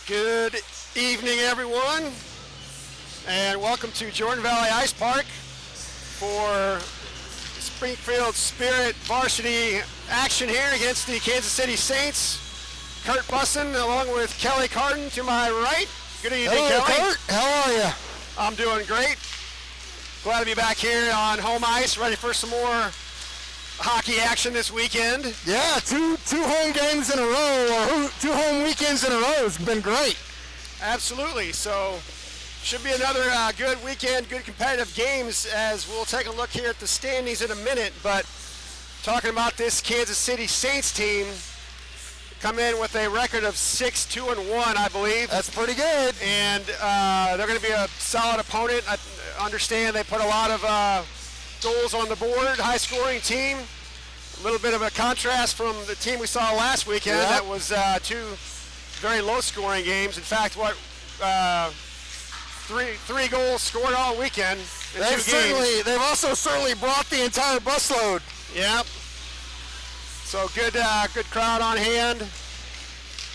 Good evening, everyone, and welcome to Jordan Valley Ice Park for Springfield Spirit varsity action here against the Kansas City Saints. Kurt Bussin along with Kelly Carton to my right. Good evening, Hello, Kelly. Kurt. How are you? I'm doing great. Glad to be back here on home ice, ready for some more hockey action this weekend. Yeah, two home games in a row, or 2 home weekends in a row. It's been great. Absolutely. So should be another good weekend, good competitive games, as we'll take a look here at the standings in a minute. But talking about this Kansas City Saints team, come in with a record of 6-2-1, I believe. That's pretty good. And they're going to be a solid opponent. I understand they put a lot of goals on the board, high-scoring team. A little bit of a contrast from the team we saw last weekend. Yep. That was 2 very low-scoring games. In fact, three goals scored all weekend in 2 games. They've also certainly brought the entire busload. Yep. So good crowd on hand.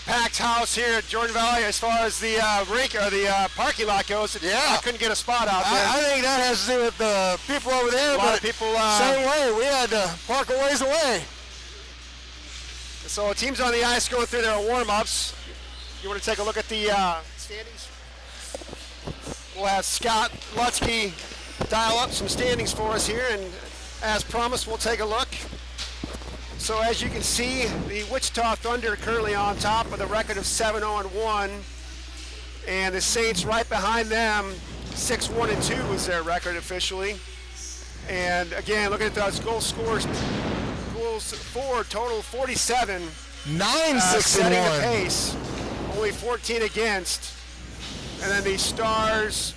Packed house here at Jordan Valley as far as the rink or the parking lot goes. Yeah. I couldn't get a spot out there. I think that has to do with the people over there. A lot of people. Same way. We had to park a ways away. So teams on the ice going through their warm-ups. You want to take a look at the standings? We'll have Scott Lutzke dial up some standings for us here, and as promised, we'll take a look. So as you can see, the Wichita Thunder currently on top with a record of 7-0-1, and the Saints right behind them, 6-1-2 was their record officially. And again, look at those goal scores. Goals for total 47. 9-6-1. Setting the pace. Only 14 against. And then the Stars,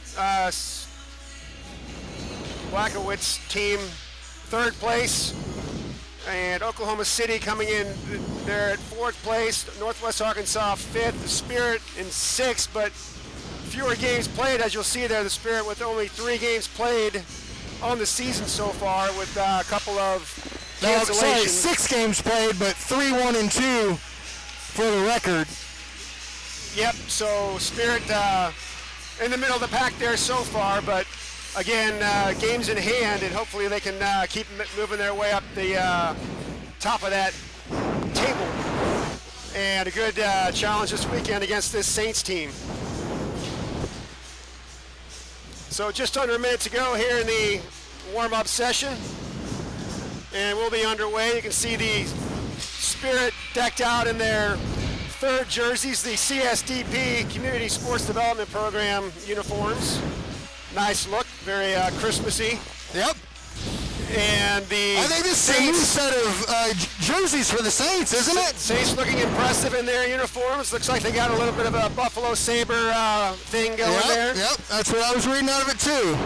Blackowitz team, 3rd place. And Oklahoma City coming in, they're at 4th place. Northwest Arkansas 5th. The Spirit in 6th, but fewer games played, as you'll see there. The Spirit with only 3 games played on the season so far, with a couple of cancellations. 6 games played, but 3-1-2 for the record. Yep, so Spirit in the middle of the pack there so far, but again, games in hand, and hopefully they can keep moving their way up the top of that table. And a good challenge this weekend against this Saints team. So just under a minute to go here in the warm-up session, and we'll be underway. You can see the Spirit decked out in their 3rd jerseys, the CSDP Community Sports Development Program uniforms. Nice look, very Christmassy. Yep. And the I think this is a new set of jerseys for the Saints, isn't it? Saints looking impressive in their uniforms. Looks like they got a little bit of a Buffalo Sabre thing going there. Yep, that's what I was reading out of it too.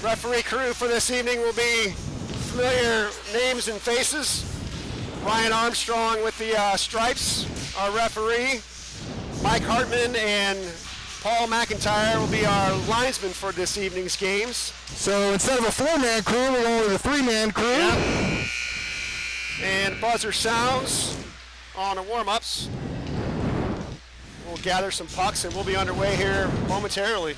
Referee crew for this evening will be familiar names and faces. Ryan Armstrong with the stripes, our referee. Mike Hartman and Paul McIntyre will be our linesmen for this evening's games. So instead of a 4-man crew, we're going with a 3-man crew. Yep. And buzzer sounds on the warm-ups. We'll gather some pucks and we'll be underway here momentarily.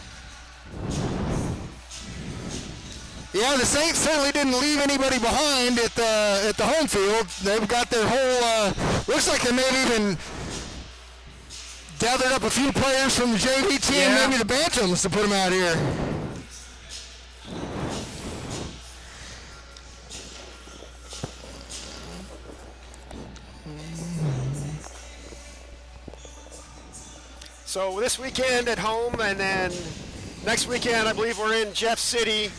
Yeah, the Saints certainly didn't leave anybody behind at the home field. They've got their whole, looks like they may have even gathered up a few players from the JV team, maybe the Bantams, to put them out here. So this weekend at home, and then next weekend I believe we're in Jeff City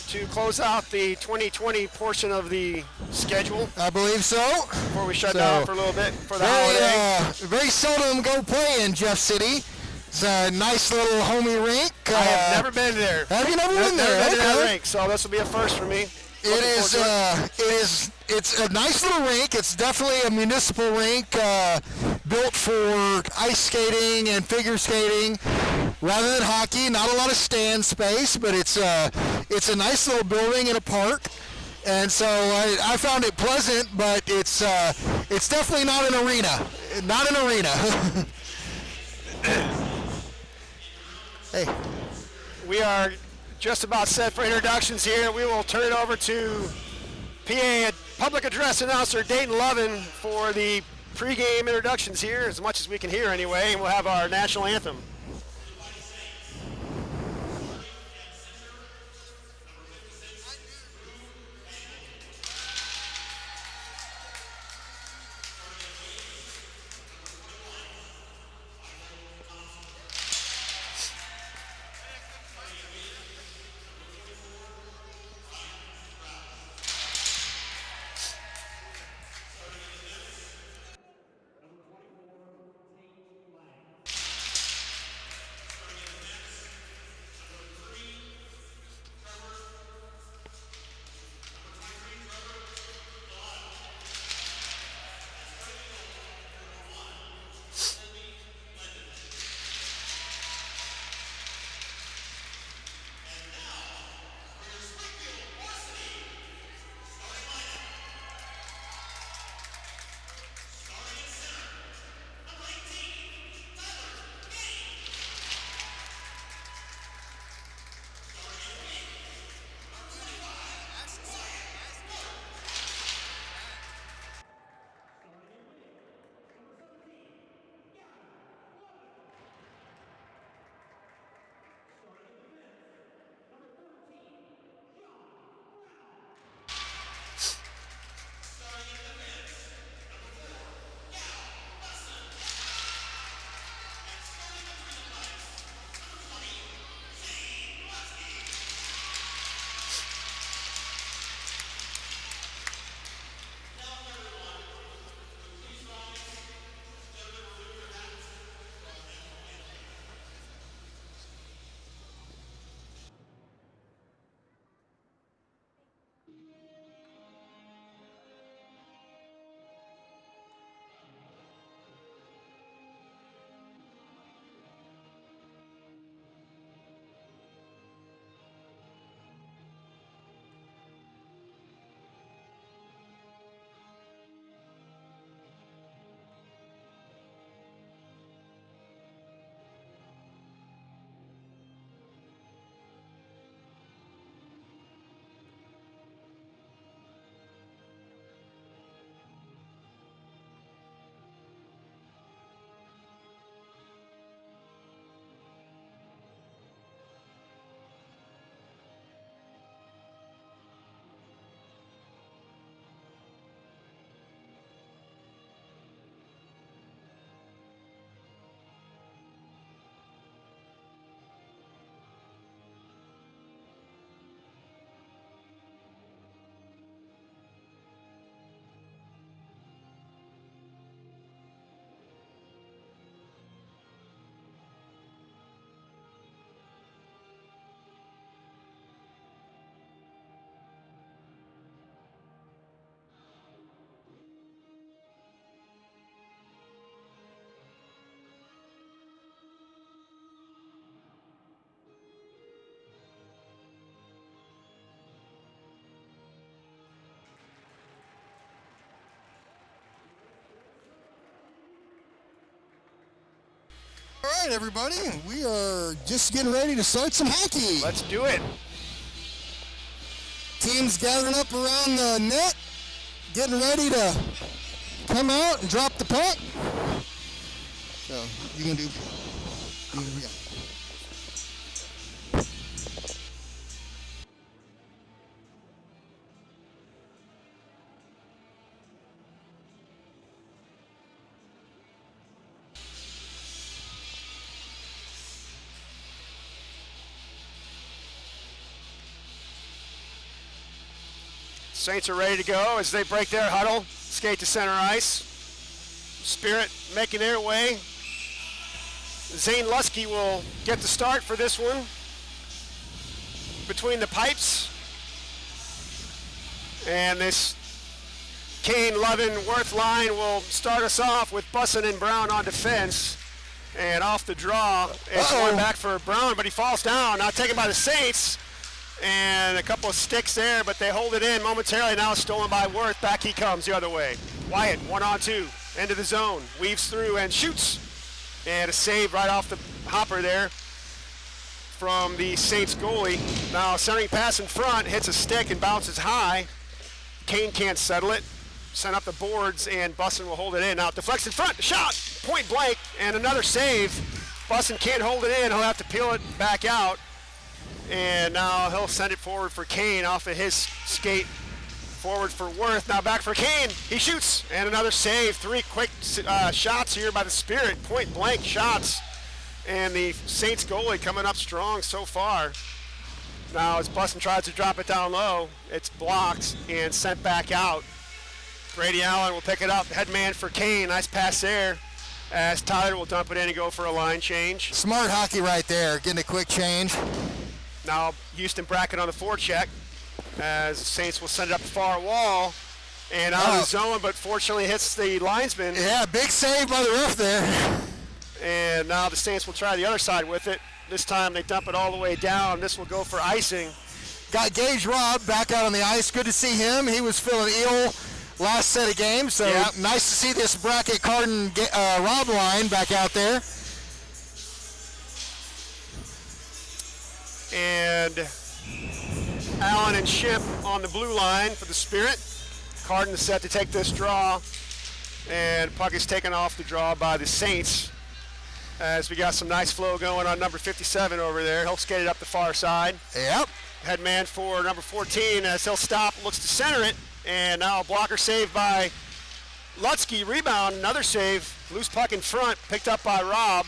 to close out the 2020 portion of the schedule. I believe so. Before we shut down for a little bit for the holiday. Very seldom go play in Jeff City. It's a nice little homey rink. I have never been there. Have you never been there? Never been to that rink, so this will be a first for me. It's a nice little rink. It's definitely a municipal rink built for ice skating and figure skating. rather than hockey. Not a lot of stand space, but it's a nice little building in a park. And so I found it pleasant, but it's definitely not an arena. Not an arena. Hey. We are just about set for introductions here. We will turn it over to PA Public Address Announcer Dayton Lovin for the pregame introductions here, as much as we can hear anyway, and we'll have our national anthem. All right, everybody, we are just getting ready to start some hockey. Let's do it. Teams gathering up around the net, getting ready to come out and drop the puck. So you can do. Yeah. Saints are ready to go as they break their huddle, skate to center ice. Spirit making their way. Zane Lusky will get the start for this one. Between the pipes. And this Kane, Lovin, Worth line will start us off with Bussin and Brown on defense. And off the draw, it's going back for Brown, but he falls down. Now taken by the Saints. And a couple of sticks there, but they hold it in momentarily. Now stolen by Worth. Back he comes the other way. Wyatt, 1-on-2, into the zone. Weaves through and shoots. And a save right off the hopper there from the Saints goalie. Now centering pass in front, hits a stick and bounces high. Kane can't settle it. Sent up the boards, and Bussin will hold it in. Now deflects in front, shot, point blank, and another save. Bussin can't hold it in. He'll have to peel it back out. And now he'll send it forward for Kane off of his skate. Forward for Worth. Now back for Kane. He shoots, and another save. 3 quick shots here by the Spirit. Point blank shots. And the Saints goalie coming up strong so far. Now as Bussin tries to drop it down low, it's blocked and sent back out. Brady Allen will pick it up. Headman for Kane. Nice pass there. As Tyler will dump it in and go for a line change. Smart hockey right there, getting a quick change. Now Houston bracket on the forecheck as the Saints will send it up the far wall and out of the zone, but fortunately hits the linesman. Yeah, big save by the ref there. And now the Saints will try the other side with it. This time they dump it all the way down. This will go for icing. Got Gage Robb back out on the ice. Good to see him. He was feeling ill last set of games, so nice to see this bracket Carden Robb line back out there. And Allen and Shimp on the blue line for the Spirit. Carden is set to take this draw, and puck is taken off the draw by the Saints as we got some nice flow going on number 57 over there. He'll skate it up the far side. Yep. Headman for number 14 as he'll stop, looks to center it, and now a blocker save by Lutzke. Rebound, another save. Loose puck in front, picked up by Robb.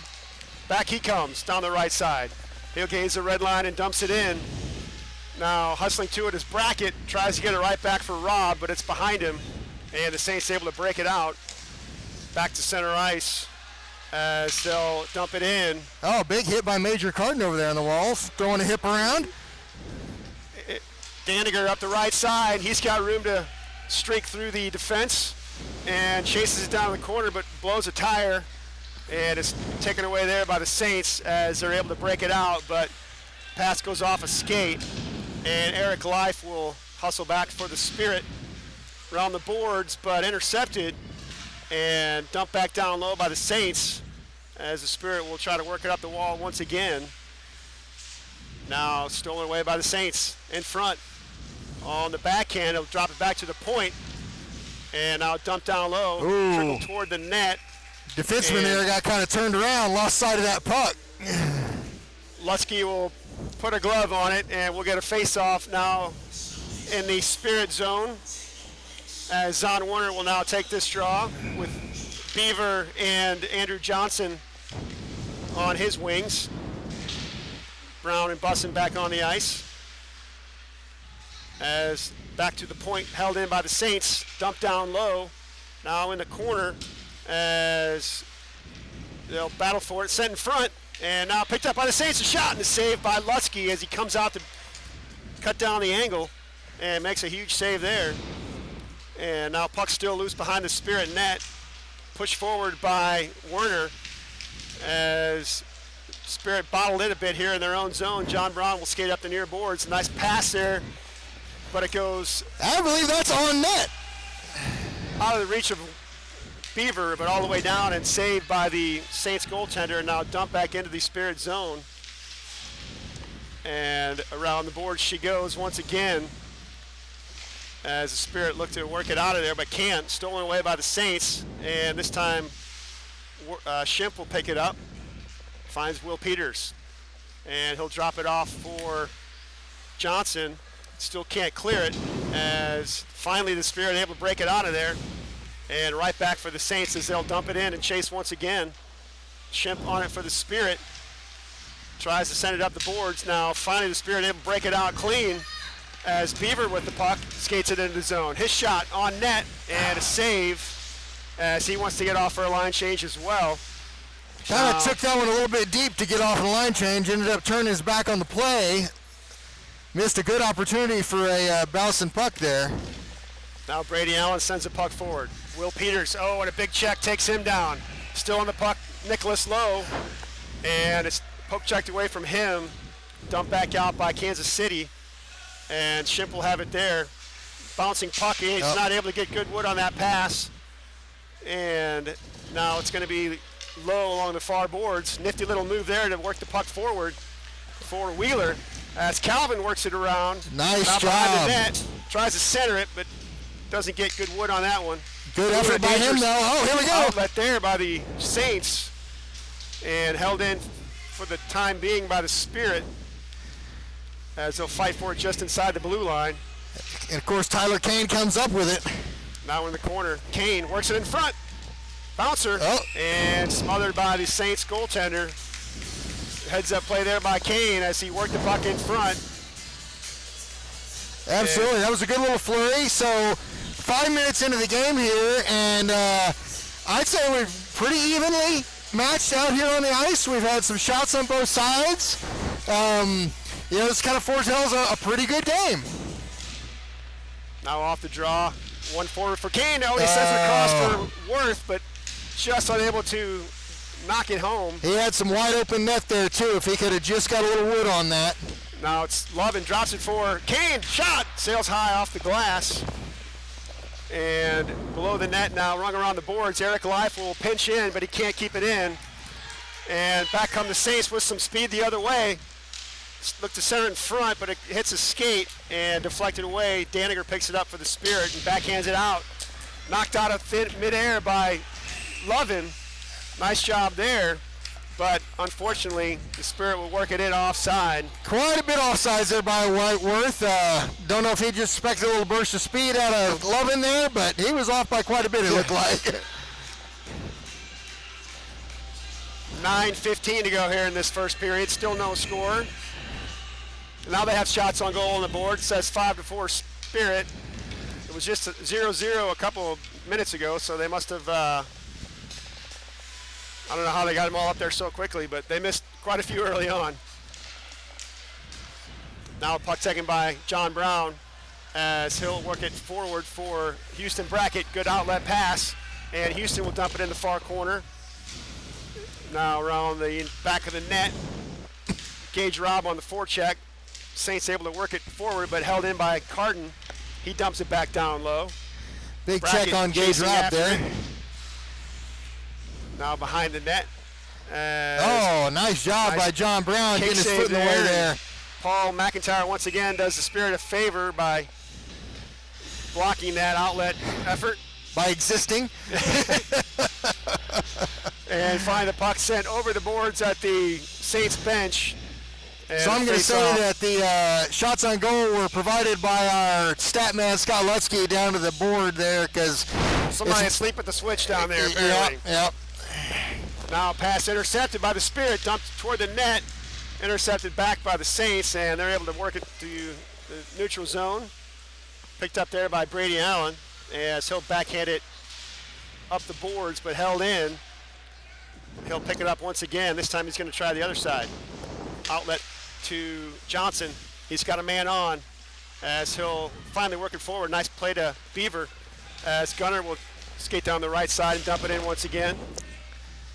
Back he comes down the right side. He'll gaze the red line and dumps it in. Now hustling to it is Brackett, tries to get it right back for Robb, but it's behind him, and the Saints able to break it out. Back to center ice as they'll dump it in. Oh, big hit by Major Carden over there on the walls, throwing a hip around. Daniger up the right side. He's got room to streak through the defense and chases it down the corner, but blows a tire, and it's taken away there by the Saints as they're able to break it out, but pass goes off a skate, and Eric Life will hustle back for the Spirit around the boards, but intercepted and dumped back down low by the Saints as the Spirit will try to work it up the wall once again. Now stolen away by the Saints in front. On the backhand, he'll drop it back to the point, and now dumped down low, trickle toward the net. Defenseman there got kind of turned around, lost sight of that puck. Lutzke will put a glove on it, and we'll get a face-off now in the Spirit zone as Zon Warner will now take this draw with Beaver and Andrew Johnson on his wings. Brown and Bussin back on the ice. As back to the point, held in by the Saints, dumped down low. Now in the corner as they'll battle for it, sent in front, and now picked up by the Saints. A shot and a save by Lutzke as he comes out to cut down the angle and makes a huge save there. And now puck still loose behind the Spirit net. Pushed forward by Werner as Spirit bottled it a bit here in their own zone. John Brown will skate up the near boards. Nice pass there, but it goes... I believe that's on net. Out of the reach of Beaver, but all the way down and saved by the Saints goaltender, and now dumped back into the Spirit zone. And around the board she goes once again as the Spirit look to work it out of there, but can't. Stolen away by the Saints, and this time Shimp will pick it up. Finds Will Peters, and he'll drop it off for Johnson. Still can't clear it as finally the Spirit able to break it out of there, and right back for the Saints as they'll dump it in and chase once again. Shimp on it for the Spirit, tries to send it up the boards. Now finally the Spirit able to break it out clean as Beaver with the puck skates it into the zone. His shot on net and a save as he wants to get off for a line change as well. Kind of took that one a little bit deep to get off the line change, ended up turning his back on the play. Missed a good opportunity for a bouncing puck there. Now Brady Allen sends the puck forward. Will Peters, and a big check takes him down. Still on the puck Nicholas Lowe, and it's poke checked away from him, dumped back out by Kansas City, and Shimp will have it there. Bouncing puck, he's not able to get good wood on that pass, and now it's going to be Lowe along the far boards. Nifty little move there to work the puck forward for Wheeler as Calvin works it around. Nice job. Behind the net, tries to center it, but doesn't get good wood on that one. Good effort by him, though. Oh, here we go. Outlet there by the Saints, and held in for the time being by the Spirit as they'll fight for it just inside the blue line. And, of course, Tyler Kane comes up with it. Now in the corner. Kane works it in front. Bouncer. And smothered by the Saints goaltender. Heads up play there by Kane as he worked the puck in front. Absolutely. That was a good little flurry. So 5 minutes into the game here, and I'd say we're pretty evenly matched out here on the ice. We've had some shots on both sides. This kind of foretells a pretty good game. Now off the draw. One forward for Kane. Now he sends it across for Worth, but just unable to knock it home. He had some wide open net there too. If he could have just got a little wood on that. Now it's Lovin, drops it for Kane. Shot! Sails high off the glass. And below the net now, rung around the boards. Eric Life will pinch in, but he can't keep it in. And back come the Saints with some speed the other way. Look to center in front, but it hits a skate and deflected away. Daniger picks it up for the Spirit and backhands it out. Knocked out of midair by Lovin. Nice job there, but unfortunately, the Spirit will work it in offside. Quite a bit offsides there by Whiteworth. Don't know if he just expected a little burst of speed out of Lovin there, but he was off by quite a bit, it looked like. 9:15 to go here in this first period. Still no score. Now they have shots on goal on the board. It says 5-4 Spirit. It was just 0-0 a couple of minutes ago, so they must have, I don't know how they got them all up there so quickly, but they missed quite a few early on. Now a puck taken by John Brown as he'll work it forward for Houston Brackett. Good outlet pass, and Houston will dump it in the far corner. Now around the back of the net. Gage Robb on the forecheck. Saints able to work it forward, but held in by Carton. He dumps it back down low. Big Brackett check on Gage Robb there. Now behind the net. Nice job by John Brown getting his foot in the way there. Paul McIntyre once again does the Spirit a favor by blocking that outlet effort. By existing. And find the puck sent over the boards at the Saints bench. So I'm going to say that the shots on goal were provided by our stat man, Scott Lutzke, down to the board there because somebody asleep at the switch down there, apparently. Yep. Now pass intercepted by the Spirit, dumped toward the net, intercepted back by the Saints, and they're able to work it to the neutral zone. Picked up there by Brady Allen as he'll backhand it up the boards, but held in. He'll pick it up once again. This time he's going to try the other side. Outlet to Johnson. He's got a man on as he'll finally work it forward. Nice play to Beaver as Gunner will skate down the right side and dump it in once again.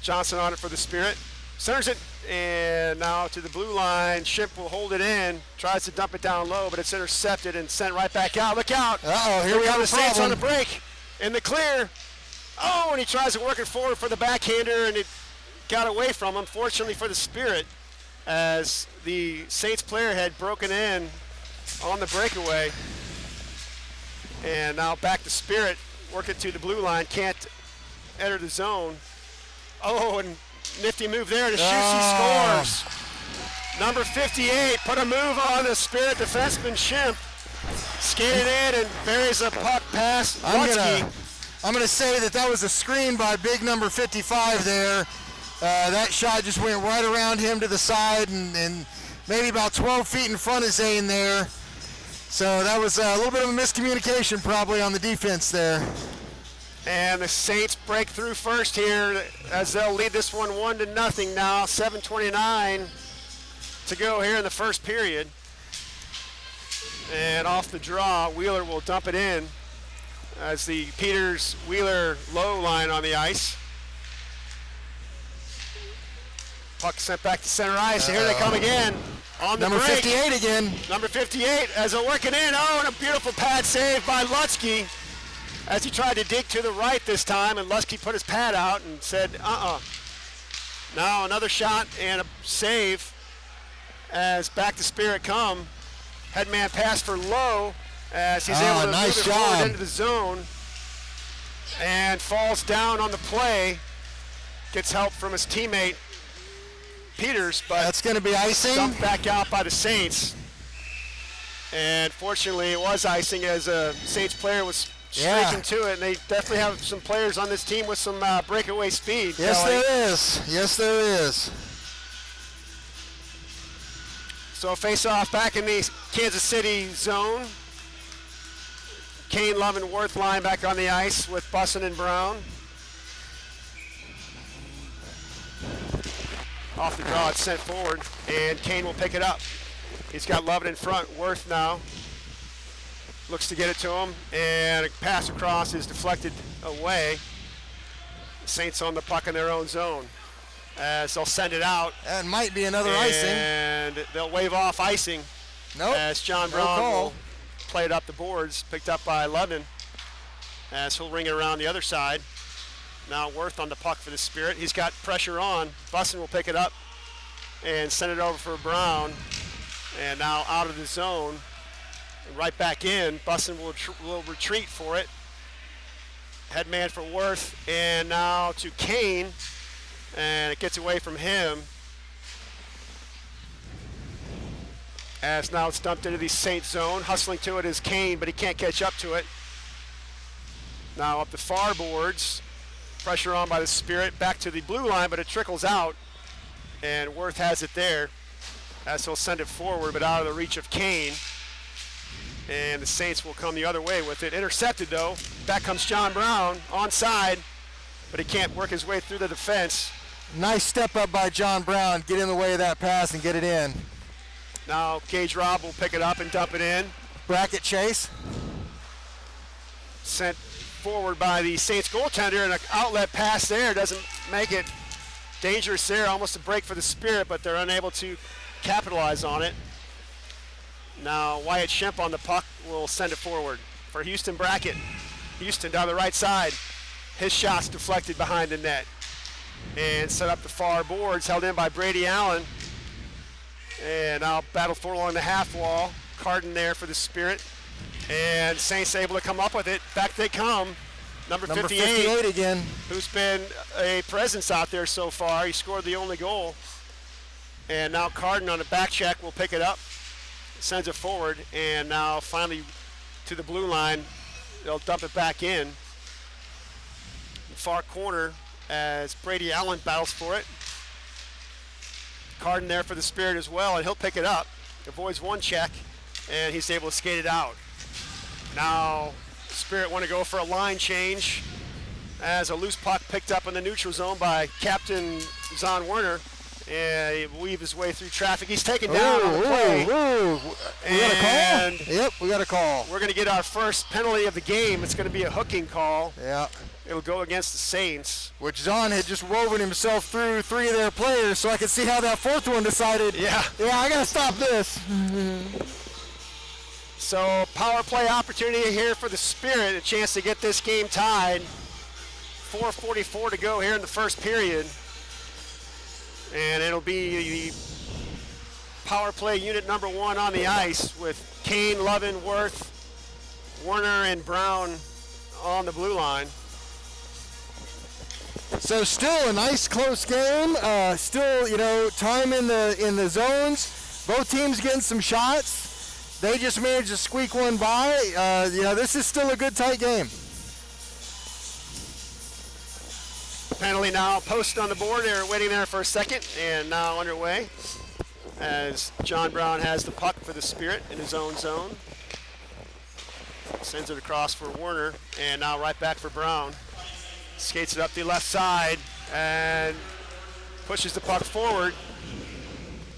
Johnson on it for the Spirit. Centers it, and now to the blue line. Ship will hold it in, tries to dump it down low, but it's intercepted and sent right back out. Look out. Here we have the a Saints on problem. the break in the clear. And he tries to work it forward for the backhander, and it got away from him, fortunately for the Spirit, as the Saints player had broken in on the breakaway. And now back to Spirit, work it to the blue line, can't enter the zone. And nifty move there to shoot, he scores. Number 58 put a move on the Spirit defenseman Shimp. Skated in and buries a puck past Lutzke. I'm going to say that was a screen by big number 55 there. That shot just went right around him to the side and maybe about 12 feet in front of Zane there. So that was a little bit of a miscommunication probably on the defense there. And the Saints break through first here as they'll lead this one 1-0 now. 7:29 to go here in the first period. And off the draw, Wheeler will dump it in as the Peters-Wheeler low line on the ice. Puck sent back to center ice. Here they come again on the Number break. 58 again. Number 58 as they're working in. Oh, and a beautiful pad save by Lutzke as he tried to dig to the right this time, and Lutzke put his pad out and said, Now another shot and a save as back to Spirit come. Headman pass for Lowe as he's able to nice move it forward job. into the zone and falls down on the play. Gets help from his teammate Peters, but That's going to be icing. dumped back out by the Saints. And fortunately it was icing as a Saints player was streaking to it, and they definitely have some players on this team with some breakaway speed. Yes, Kelly. there is. Yes, there is. So face-off back in the Kansas City zone. Kane, Love, and Worth line back on the ice with Bussin and Brown. Off the draw, it's sent forward, and Kane will pick it up. He's got Love in front. Worth now looks to get it to him, and a pass across is deflected away. Saints on the puck in their own zone as they'll send it out. That might be another icing. And they'll wave off icing. Nope. As John No Brown call. will play it up the boards, picked up by Levin as he'll ring it around the other side. Now Worth on the puck for the Spirit. He's got pressure on. Bussin will pick it up and send it over for Brown. And now out of the zone, and right back in. Bussin will retreat for it. Headman for Worth, and now to Kane, and it gets away from him. As now it's dumped into the Saints zone. Hustling to it is Kane, but he can't catch up to it. Now up the far boards. Pressure on by the Spirit. Back to the blue line, but it trickles out. And Worth has it there. As he'll send it forward, but out of the reach of Kane. And the Saints will come the other way with it. Intercepted though. Back comes John Brown, onside, but he can't work his way through the defense. Nice step up by John Brown. Get in the way of that pass and get it in. Now Gage Robb will pick it up and dump it in. Bracket chase. Sent forward by the Saints goaltender, and an outlet pass there doesn't make it dangerous there. Almost a break for the Spirit, but they're unable to capitalize on it. Now Wyatt Shemp on the puck will send it forward for Houston Brackett. Houston down the right side. His shot's deflected behind the net. And set up the far boards, held in by Brady Allen. And now battle for along the half wall. Carden there for the Spirit. And Saints able to come up with it. Back they come. Number 58 again. Who's been a presence out there so far. He scored the only goal. And now Carden on a back check will pick it up. Sends it forward, and now finally to the blue line. They'll dump it back in. The far corner as Brady Allen battles for it. Carden there for the Spirit as well, and he'll pick it up. Avoids one check, and he's able to skate it out. Now Spirit want to go for a line change as a loose puck picked up in the neutral zone by Captain Zahn Werner. And he weave his way through traffic. He's taken down on the play. We got a call? Yep, we got a call. We're going to get our first penalty of the game. It's going to be a hooking call. Yeah. It'll go against the Saints. Which Zahn had just woven himself through three of their players, so I could see how that fourth one decided, Yeah, I got to stop this. So power play opportunity here for the Spirit. A chance to get this game tied. 4:44 to go here in the first period. And it'll be the power play unit number 1 on the ice with Kane, Lovin, Worth, Werner, and Brown on the blue line. So still a nice close game. Still, time in the zones. Both teams getting some shots. They just managed to squeak one by. This is still a good tight game. Penalty now, post on the board. They're waiting there for a second, and now underway as John Brown has the puck for the Spirit in his own zone. Sends it across for Werner, and now right back for Brown. Skates it up the left side and pushes the puck forward.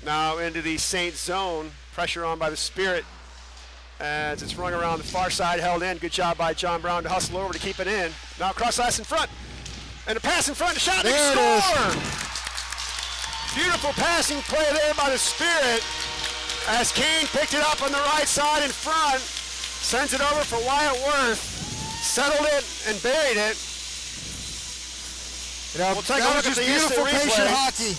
Now into the Saints zone. Pressure on by the Spirit as it's rung around the far side, held in. Good job by John Brown to hustle over to keep it in. Now cross ice in front. And a pass in front, a shot, and There a it score! Beautiful passing play there by the Spirit as Kane picked it up on the right side in front, sends it over for Wyatt Worth, settled it and buried it. You know, we'll take that a look was at just the beautiful instant patient replay. hockey.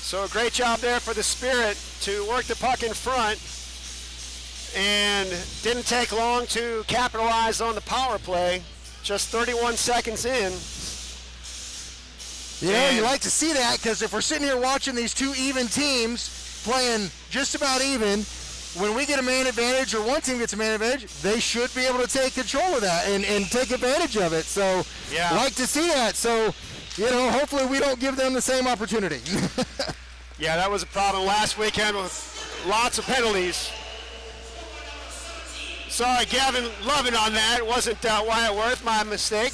So a great job there for the Spirit to work the puck in front, and didn't take long to capitalize on the power play. Just 31 seconds in. You know, you like to see that, because if we're sitting here watching these two even teams playing just about even, when we get a man advantage or one team gets a man advantage, they should be able to take control of that and take advantage of it. So, yeah, like to see that. So, you know, hopefully we don't give them the same opportunity. Yeah, that was a problem last weekend with lots of penalties. Sorry, Gavin Lovin on that. It wasn't Wyatt Worth, my mistake.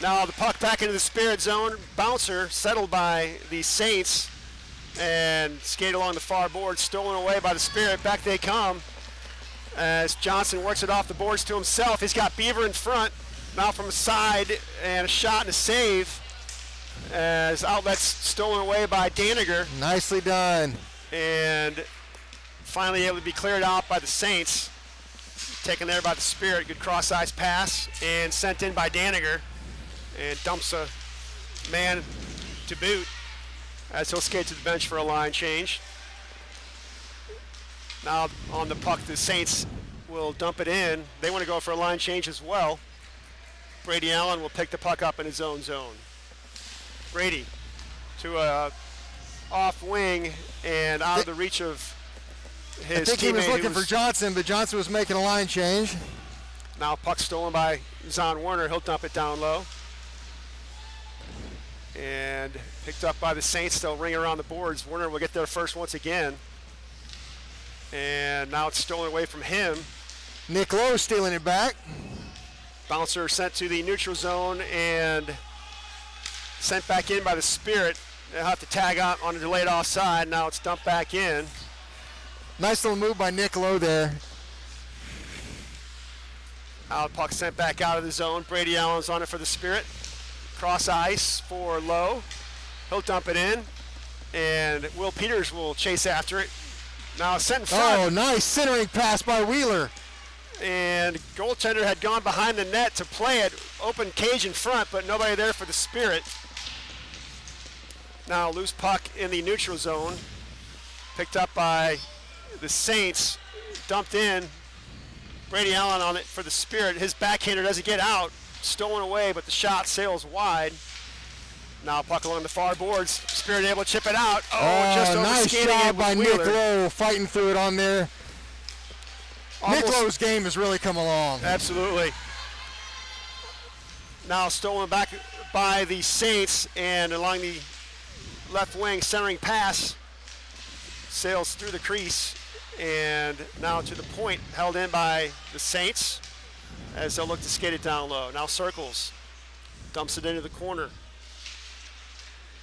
Now the puck back into the Spirit zone. Bouncer settled by the Saints and skated along the far board, stolen away by the Spirit. Back they come as Johnson works it off the boards to himself. He's got Beaver in front. Now from the side, and a shot and a save as outlets stolen away by Daniger. Nicely done. And finally able to be cleared out by the Saints. Taken there by the Spirit. Good cross-ice pass and sent in by Daniger. And dumps a man to boot as he'll skate to the bench for a line change. Now on the puck, the Saints will dump it in. They want to go for a line change as well. Brady Allen will pick the puck up in his own zone. Brady to a off wing and out of the reach of his I think he was teammate looking for Johnson, but Johnson was making a line change. Now puck stolen by Zon Werner. He'll dump it down low. And picked up by the Saints. They'll ring around the boards. Werner will get there first once again. And now it's stolen away from him. Nick Lowe stealing it back. Bouncer sent to the neutral zone and sent back in by the Spirit. They'll have to tag out on a delayed offside. Now it's dumped back in. Nice little move by Nick Lowe there. Out puck sent back out of the zone. Brady Allen's on it for the Spirit. Cross ice for Lowe. He'll dump it in. And Will Peters will chase after it. Now sent in front. Oh, nice centering pass by Wheeler. And goaltender had gone behind the net to play it. Open cage in front, but nobody there for the Spirit. Now loose puck in the neutral zone. Picked up by the Saints. Dumped in. Brady Allen on it for the Spirit. His backhander doesn't get out. Stolen away, but the shot sails wide. Now puck along the far boards. Spirit able to chip it out. Oh, just over nice skating job it by with Nick Wheeler. Lowe fighting through it on there. Almost. Nick Lowe's game has really come along. Absolutely. Now stolen back by the Saints, and along the left wing centering pass sails through the crease, and now to the point, held in by the Saints as they'll look to skate it down low. Now circles, dumps it into the corner.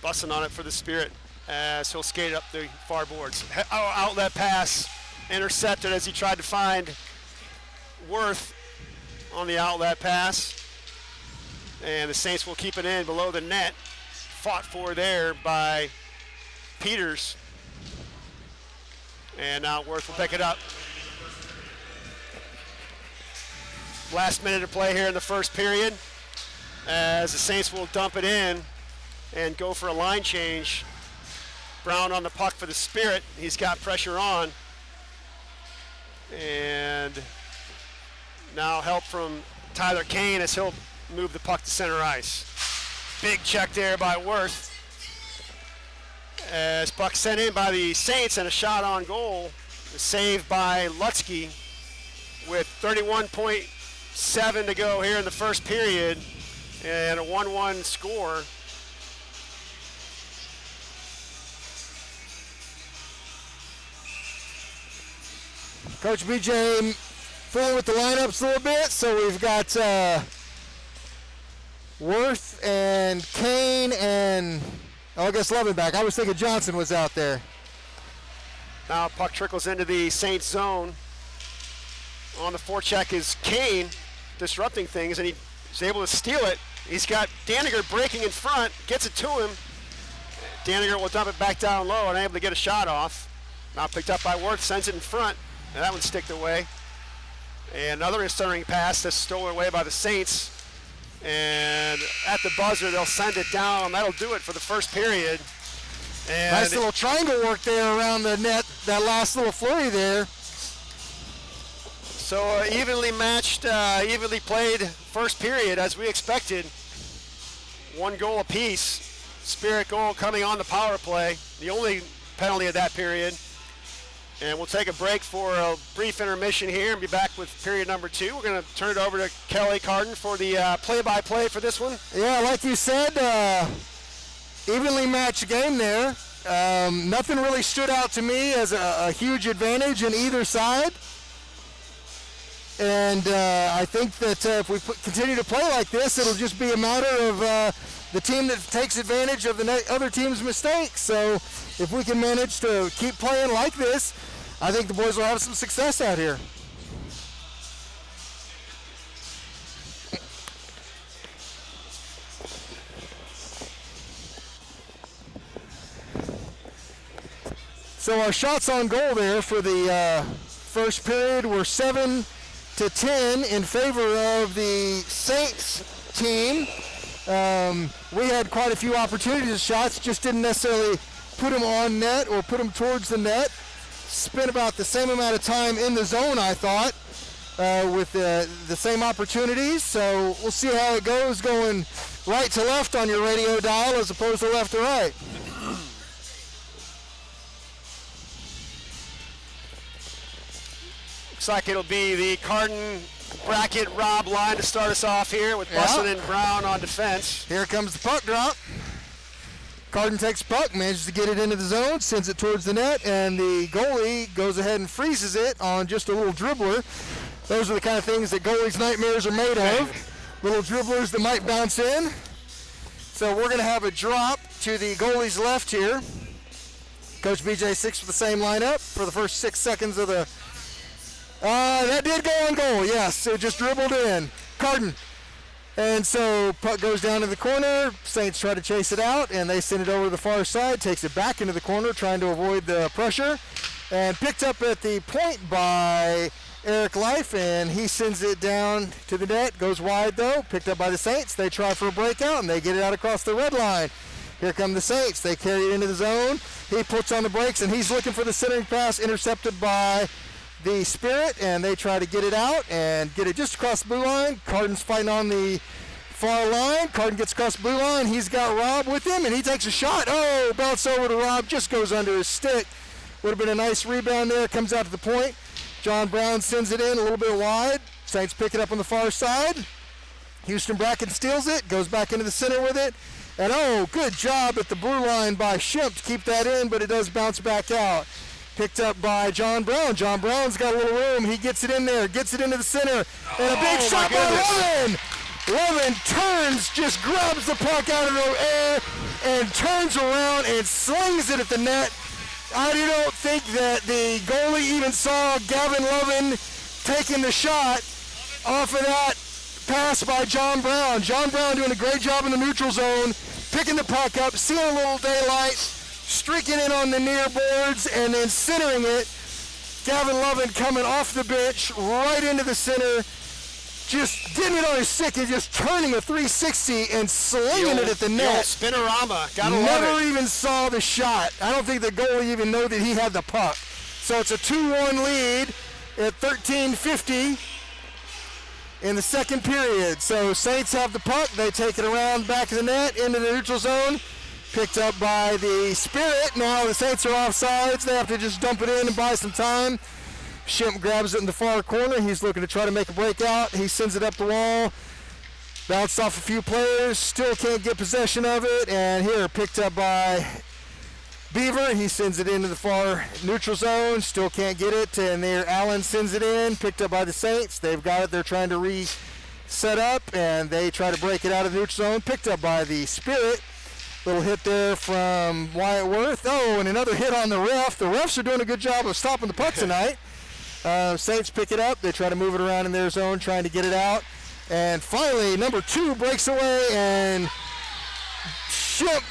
Busting on it for the Spirit as he'll skate up the far boards. Outlet pass intercepted as he tried to find Worth on the outlet pass. And the Saints will keep it in below the net. Fought for there by Peters. And now Worth will pick it up. Last minute of play here in the first period as the Saints will dump it in and go for a line change. Brown on the puck for the Spirit. He's got pressure on. And now help from Tyler Kane as he'll move the puck to center ice. Big check there by Worth. As puck sent in by the Saints and a shot on goal. A save by Lutzke with 31.7 to go here in the first period and a 1-1 score. Coach BJ fooling with the lineups a little bit, so we've got Worth and Kane and Oh, I guess Lovin back. I was thinking Johnson was out there. Now puck trickles into the Saints zone. On the forecheck is Kane, disrupting things, and he's able to steal it. He's got Daniger breaking in front, gets it to him. Daniger will dump it back down low and able to get a shot off. Now picked up by Worth, sends it in front, and that one sticked away. And another centering pass that's stolen away by the Saints. And at the buzzer, they'll send it down. That'll do it for the first period. And nice little triangle work there around the net, that last little flurry there. So evenly matched, evenly played first period as we expected. 1 goal apiece. Spirit goal coming on the power play, the only penalty of that period. And we'll take a break for a brief intermission here and be back with period number 2. We're going to turn it over to Kelly Carden for the play-by-play for this one. Yeah, like you said, evenly matched game there. Nothing really stood out to me as a huge advantage in either side. And I think that if we continue to play like this, it'll just be a matter of the team that takes advantage of the other team's mistakes. So if we can manage to keep playing like this, I think the boys will have some success out here. So our shots on goal there for the first period were 7-10 in favor of the Saints team. We had quite a few opportunities of shots, just didn't necessarily put them on net or put them towards the net. Spent about the same amount of time in the zone, I thought, with the same opportunities. So we'll see how it goes going right to left on your radio dial as opposed to left to right. Looks like it'll be the Carden Brackett Rob line to start us off here with Bussin and Brown on defense. Here comes the puck drop. Carden takes puck, manages to get it into the zone, sends it towards the net, and the goalie goes ahead and freezes it on just a little dribbler. Those are the kind of things that goalies' nightmares are made of. Little dribblers that might bounce in. So we're going to have a drop to the goalie's left here. Coach BJ Six with the same lineup for the first 6 seconds of the... that did go on goal, yes. It just dribbled in. Carden. And so puck goes down to the corner. Saints try to chase it out, and they send it over to the far side, takes it back into the corner, trying to avoid the pressure. And picked up at the point by Eric Life, and he sends it down to the net. Goes wide, though. Picked up by the Saints. They try for a breakout, and they get it out across the red line. Here come the Saints. They carry it into the zone. He puts on the brakes, and he's looking for the centering pass, intercepted by the Spirit, and they try to get it out and get it just across the blue line. Carden's fighting on the far line. Carden gets across the blue line. He's got Rob with him, and he takes a shot. Oh, bounce over to Rob, just goes under his stick. Would have been a nice rebound there. Comes out to the point. John Brown sends it in a little bit wide. Saints pick it up on the far side. Houston Bracken steals it, goes back into the center with it. And oh, good job at the blue line by Shimp to keep that in, but it does bounce back out. Picked up by John Brown. John Brown's got a little room. He gets it in there, gets it into the center. And a big shot by Levin. Levin turns, just grabs the puck out of the air and turns around and slings it at the net. I don't think that the goalie even saw Gavin Levin taking the shot off of that pass by John Brown. John Brown doing a great job in the neutral zone, picking the puck up, seeing a little daylight, streaking in on the near boards, and then centering it. Gavin Levin coming off the bench right into the center, just getting it on his stick and just turning a 360 and slinging it at the net. Spinorama. Gotta Never love it. even saw the shot. I don't think the goalie even knew that he had the puck. So it's a 2-1 lead at 13:50 in the second period. So Saints have the puck. They take it around back of the net into the neutral zone. Picked up by the Spirit. Now the Saints are offsides. They have to just dump it in and buy some time. Shimp grabs it in the far corner. He's looking to try to make a breakout. He sends it up the wall. Bounced off a few players. Still can't get possession of it. And here, picked up by Beaver. He sends it into the far neutral zone. Still can't get it. And there, Allen sends it in. Picked up by the Saints. They've got it. They're trying to reset up. And they try to break it out of the neutral zone. Picked up by the Spirit. Little hit there from Wyatt Worth. Oh, and another hit on the ref. The refs are doing a good job of stopping the puck tonight. Saints pick it up. They try to move it around in their zone, trying to get it out. And finally, number 2 breaks away, and Ship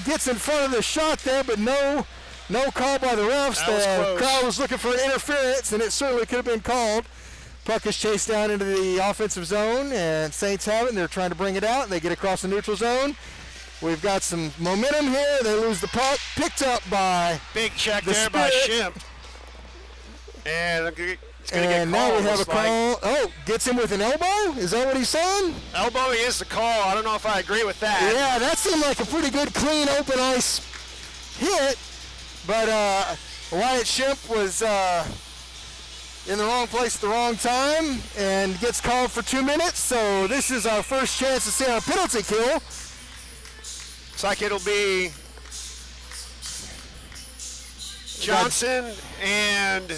gets in front of the shot there, but no call by the refs. The crowd was looking for an interference, and it certainly could have been called. Puck is chased down into the offensive zone, and Saints have it, and they're trying to bring it out. They get across the neutral zone. We've got some momentum here. They lose the puck. Picked up by big check there by Shimp. And it's going to get called. Now we have a call. Oh, gets him with an elbow? Is that what he's saying? Elbowing is the call. I don't know if I agree with that. Yeah, that seemed like a pretty good, clean, open ice hit. But Wyatt Shimp was in the wrong place at the wrong time and gets called for 2 minutes. So this is our first chance to see our penalty kill. Looks like it'll be Johnson and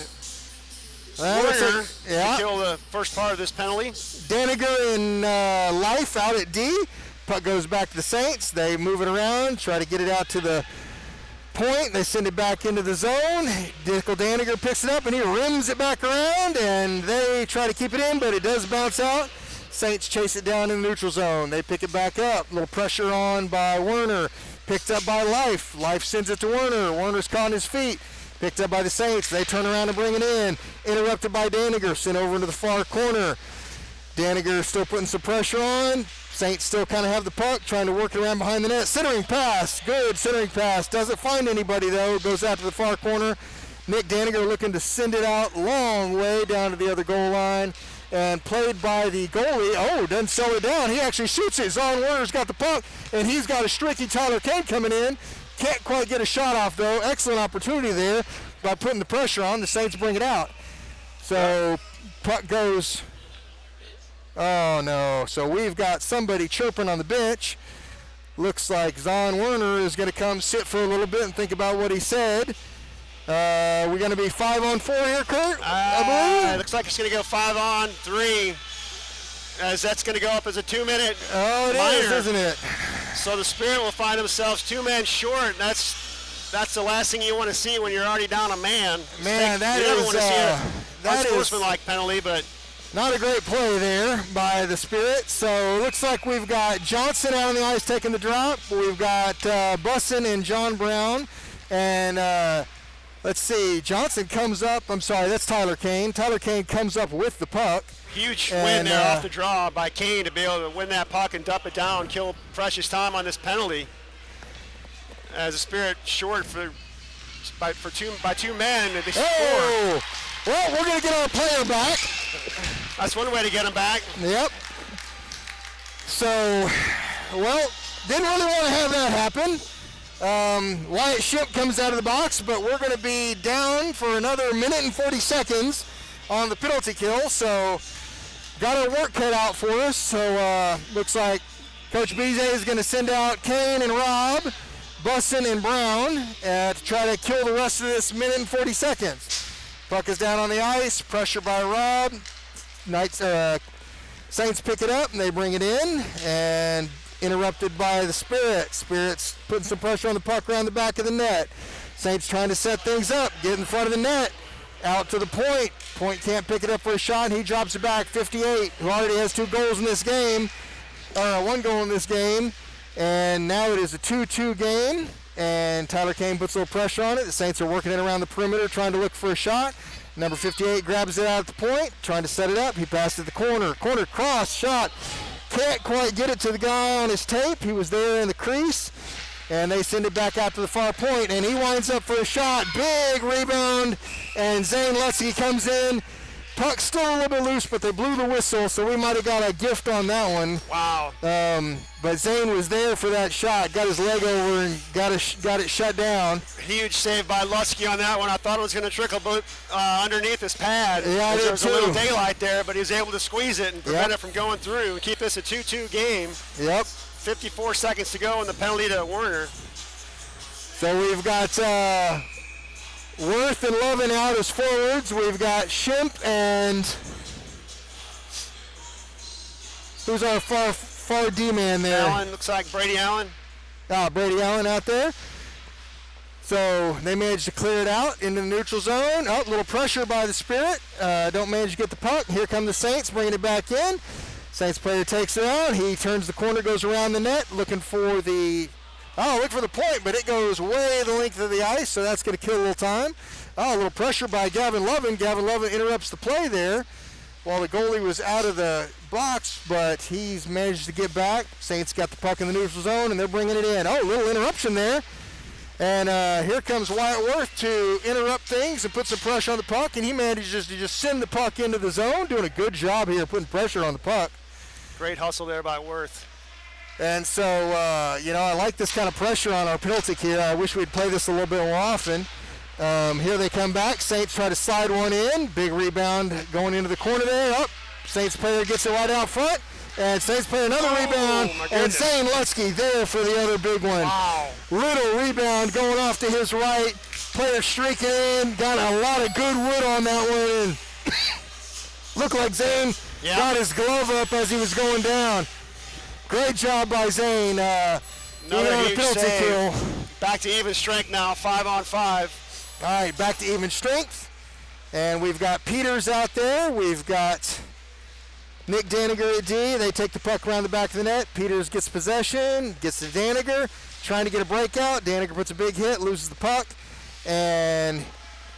Warner to kill the first part of this penalty. Daniger and Life out at D. Puck goes back to the Saints. They move it around, try to get it out to the point. They send it back into the zone. Dickel Daniger picks it up and he rims it back around, and they try to keep it in, but it does bounce out. Saints chase it down in the neutral zone. They pick it back up. A little pressure on by Werner. Picked up by Life. Life sends it to Werner. Werner's caught on his feet. Picked up by the Saints. They turn around and bring it in. Interrupted by Daniger. Sent over into the far corner. Daniger still putting some pressure on. Saints still kind of have the puck, trying to work it around behind the net. Centering pass. Good centering pass. Doesn't find anybody, though. Goes out to the far corner. Nick Daniger looking to send it out long way down to the other goal line. And played by the goalie. Oh, doesn't slow it down. He actually shoots it. Zon Werner's got the puck, and he's got a streaky Tyler Kane coming in. Can't quite get a shot off, though. Excellent opportunity there by putting the pressure on. The Saints bring it out. So puck goes. Oh, no. So we've got somebody chirping on the bench. Looks like Zon Werner is going to come sit for a little bit and think about what he said. We're going to be 5-on-4 here, Kurt, I believe. It looks like it's going to go 5-on-3, as that's going to go up as a 2-minute minor. Is, isn't it? So the Spirit will find themselves 2 men short. That's the last thing you want to see when you're already down a man. Man, that is never want to see a unsportsmanlike penalty, but not a great play there by the Spirit. So it looks like we've got Johnson out on the ice taking the drop. We've got Bussin and John Brown, and let's see, Johnson comes up. I'm sorry, that's Tyler Kane. Tyler Kane comes up with the puck. Huge win there off the draw by Kane to be able to win that puck and dump it down, kill precious time on this penalty. As the Spirit short by 2 men, they score. Well, we're going to get our player back. That's one way to get him back. Yep. So, well, didn't really want to have that happen. Wyatt Shimp comes out of the box, but we're going to be down for another minute and 40 seconds on the penalty kill. So, got our work cut out for us. So, looks like Coach Bizet is going to send out Kane and Rob, Bussin and Brown to try to kill the rest of this minute and 40 seconds. Puck is down on the ice, pressure by Rob. Saints pick it up and they bring it in, and interrupted by the Spirit. Spirit's putting some pressure on the puck around the back of the net. Saints trying to set things up, get in front of the net, out to the point. Point can't pick it up for a shot, and he drops it back. 58, who already has 2 goals in this game, 1 goal in this game, and now it is a 2-2 game, and Tyler Kane puts a little pressure on it. The Saints are working it around the perimeter, trying to look for a shot. Number 58 grabs it out at the point, trying to set it up. He passes it the corner. Corner cross, shot. Can't quite get it to the guy on his tape. He was there in the crease, and they send it back out to the far point, and he winds up for a shot. Big rebound, and Zane Lutzke comes in. Puck's still a little bit loose, but they blew the whistle, so we might have got a gift on that one. Wow. But Zane was there for that shot, got his leg over and got it shut down. Huge save by Lutzke on that one. I thought it was going to trickle underneath his pad. Yeah, there was a little daylight there, but he was able to squeeze it and prevent it from going through and keep this a 2-2 game. Yep. 54 seconds to go, and the penalty to Werner. So we've got Worth and Lovin out as forwards. We've got Shimp and who's our far D man there? Allen, looks like Brady Allen. Brady Allen out there. So they managed to clear it out into the neutral zone. Oh, little pressure by the Spirit. Don't manage to get the puck. Here come the Saints bringing it back in. Saints player takes it out. He turns the corner, goes around the net, looking for the point, but it goes way the length of the ice, so that's going to kill a little time. A little pressure by Gavin Lovin. Gavin Lovin interrupts the play there while the goalie was out of the box, but he's managed to get back. Saints got the puck in the neutral zone, and they're bringing it in. Oh, a little interruption there. And here comes Wyatt Worth to interrupt things and put some pressure on the puck, and he manages to just send the puck into the zone, doing a good job here putting pressure on the puck. Great hustle there by Worth. And so, I like this kind of pressure on our penalty kill. I wish we'd play this a little bit more often. Here they come back. Saints try to slide one in. Big rebound going into the corner there. Saints player gets it right out front. And Saints player another rebound. And Zane Lutsky there for the other big one. Wow. Little rebound going off to his right. Player streaking in. Got a lot of good wood on that one. And looked like Zane got his glove up as he was going down. Great job by Zane. Another huge penalty save. kill. Back to even strength now, 5-on-5. All right, back to even strength. And we've got Peters out there. We've got Nick Daniger at D. They take the puck around the back of the net. Peters gets possession, gets to Daniger, trying to get a breakout. Daniger puts a big hit, loses the puck. And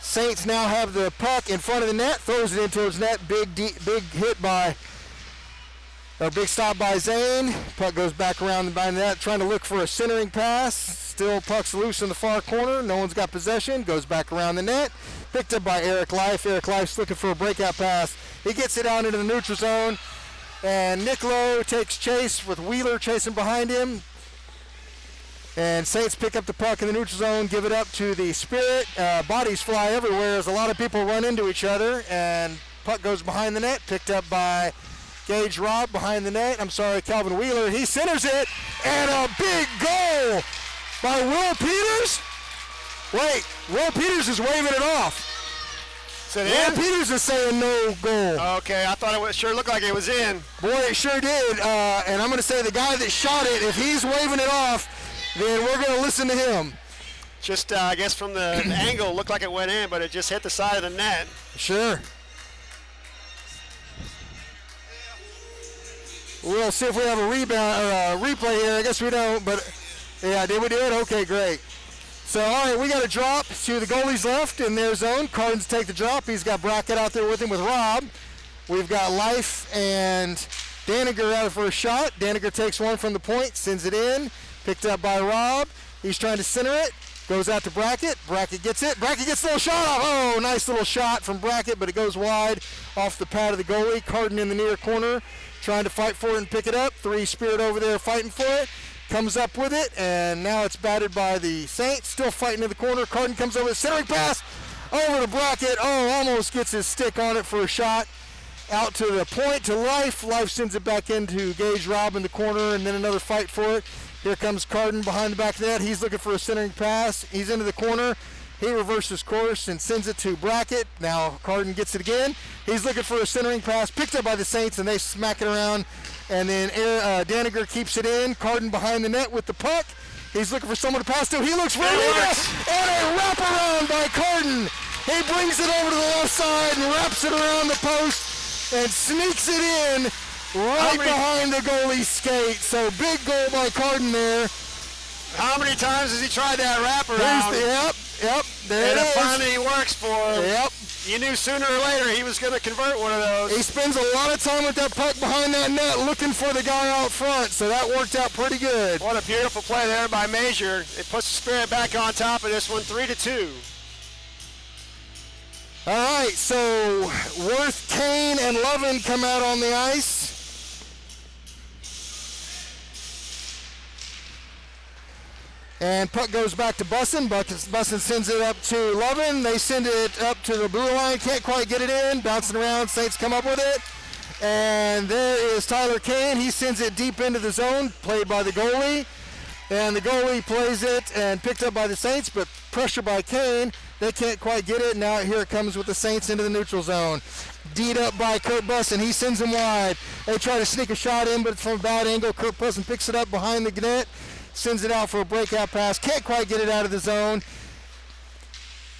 Saints now have the puck in front of the net, throws it into his net. Big stop by Zane. Puck goes back around the net, trying to look for a centering pass. Still puck's loose in the far corner. No one's got possession. Goes back around the net. Picked up by Eric Life. Eric Life's looking for a breakout pass. He gets it out into the neutral zone. And Nick Lowe takes chase with Wheeler chasing behind him. And Saints pick up the puck in the neutral zone, give it up to the Spirit. Bodies fly everywhere as a lot of people run into each other. And puck goes behind the net, picked up by Gage Robb behind the net. Calvin Wheeler. He centers it. And a big goal by Will Peters. Wait, Will Peters is waving it off. Will Peters is saying no goal. Okay, I thought it sure looked like it was in. Boy, it sure did. And I'm going to say the guy that shot it, if he's waving it off, then we're going to listen to him. Just, I guess from the angle, looked like it went in, but it just hit the side of the net. Sure. We'll see if we have a rebound or a replay here. I guess we don't, but yeah, did we do it? Okay, great. So, all right, we got a drop to the goalie's left in their zone. Cardins take the drop. He's got Brackett out there with him with Rob. We've got Life and Daniger out for a shot. Daniger takes one from the point, sends it in. Picked up by Rob. He's trying to center it. Goes out to Brackett. Brackett gets it. Brackett gets a little shot off. Oh, nice little shot from Brackett, but it goes wide off the pad of the goalie. Cardin in the near corner trying to fight for it and pick it up. Three Spirit over there fighting for it. Comes up with it, and now it's batted by the Saints. Still fighting in the corner. Cardin comes over with a centering pass over to Brackett. Oh, almost gets his stick on it for a shot. Out to the point to Life. Life sends it back into Gage Robb in the corner, and then another fight for it. Here comes Cardin behind the back of the net. He's looking for a centering pass. He's into the corner. He reverses course and sends it to Brackett. Now Cardin gets it again. He's looking for a centering pass. Picked up by the Saints, and they smack it around. And then Daniger keeps it in. Cardin behind the net with the puck. He's looking for someone to pass to. He looks for it. And a wraparound by Cardin. He brings it over to the left side and wraps it around the post and sneaks it in right behind the goalie's skate. So big goal by Cardin there. How many times has he tried that wraparound? Yep. There and it is. finally works for him. Yep. You knew sooner or later he was going to convert one of those. He spends a lot of time with that puck behind that net looking for the guy out front, so that worked out pretty good. What a beautiful play there by Major. It puts the Spirit back on top of this one, 3-2. All right, so Worth, Kane, and Lovin come out on the ice. And puck goes back to Bussin. Bussin sends it up to Lovin. They send it up to the blue line. Can't quite get it in. Bouncing around. Saints come up with it. And there is Tyler Kane. He sends it deep into the zone, played by the goalie. And the goalie plays it and picked up by the Saints, but pressure by Kane. They can't quite get it. Now here it comes with the Saints into the neutral zone. D'd up by Kurt Bussin. He sends him wide. They try to sneak a shot in, but it's from a bad angle. Kurt Bussin picks it up behind the net. sends it out for a breakout pass. Can't quite get it out of the zone.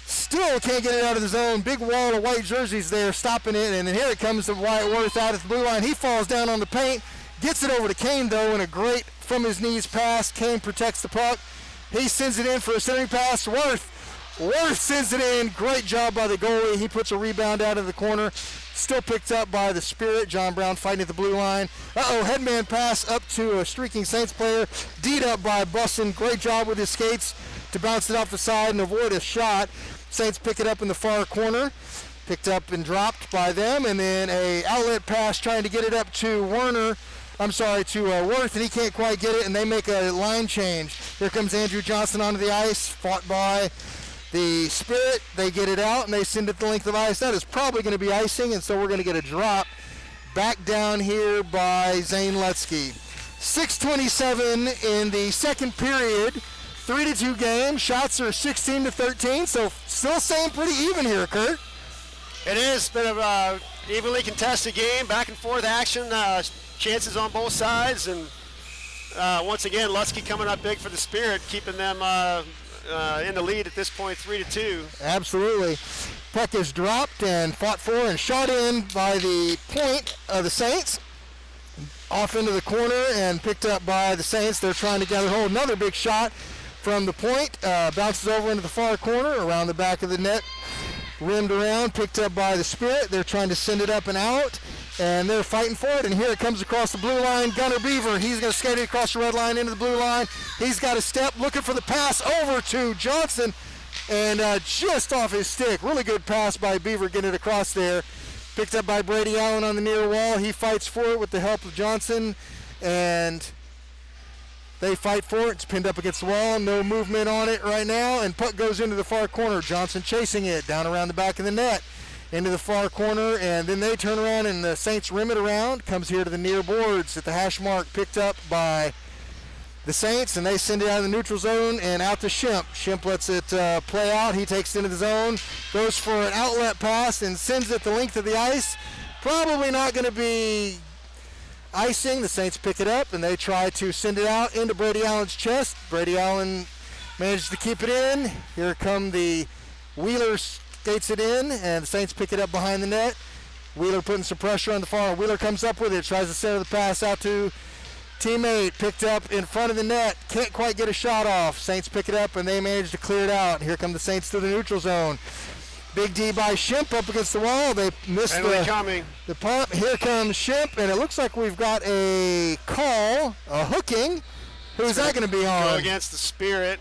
Still can't get it out of the zone. Big wall of white jerseys there stopping it, and then here it comes to Wyatt Worth out at the blue line. He falls down on the paint, gets it over to Kane, though, and a great from his knees pass. Kane protects the puck. He sends it in for a centering pass. Worth sends it in. Great job by the goalie. He puts a rebound out of the corner. Still picked up by the Spirit. John Brown fighting at the blue line. Headman pass up to a streaking Saints player. D'd up by Bussin. Great job with his skates to bounce it off the side and avoid a shot. Saints pick it up in the far corner. Picked up and dropped by them. And then a outlet pass trying to get it up to Worth, and he can't quite get it, and they make a line change. Here comes Andrew Johnson onto the ice, fought by the Spirit. They get it out, and they send it the length of ice. That is probably going to be icing, and so we're going to get a drop back down here by Zane Lutzke. 6:27 in the second period. 3-2 game. Shots are 16-13, so still staying pretty even here, Kurt. It is. Been an evenly contested game, back and forth action. Chances on both sides, and once again, Lutzke coming up big for the Spirit, keeping them in the lead at this point, 3-2. Absolutely. Puck is dropped and fought for and shot in by the point of the Saints. Off into the corner and picked up by the Saints. They're trying to gather hold. Another big shot from the point. Bounces over into the far corner, around the back of the net. Rimmed around, picked up by the Spirit. They're trying to send it up and out, and they're fighting for it. And here it comes across the blue line. Gunnar Beaver, he's going to skate it across the red line into the blue line. He's got a step, looking for the pass over to Johnson, and just off his stick. Really good pass by Beaver, getting it across there. Picked up by Brady Allen on the near wall. He fights for it with the help of Johnson, and they fight for it. It's pinned up against the wall. No movement on it right now, and puck goes into the far corner. Johnson chasing it down around the back of the net into the far corner, and then they turn around and the Saints rim it around. Comes here to the near boards at the hash mark, picked up by the Saints, and they send it out of the neutral zone and out to Shemp. Shemp lets it play out. He takes it into the zone, goes for an outlet pass and sends it the length of the ice. Probably not going to be icing. The Saints pick it up, and they try to send it out into Brady Allen's chest. Brady Allen managed to keep it in. Here come the Wheelers, skates it in, and the Saints pick it up behind the net. Wheeler putting some pressure on the far. Wheeler comes up with it, tries to center the pass out to teammate, picked up in front of the net. Can't quite get a shot off. Saints pick it up, and they manage to clear it out. Here come the Saints to the neutral zone. Big D by Shemp up against the wall. They missed the pump. Here comes Shemp, and it looks like we've got a call, a hooking. Who's that going to be on? Go against the Spirit,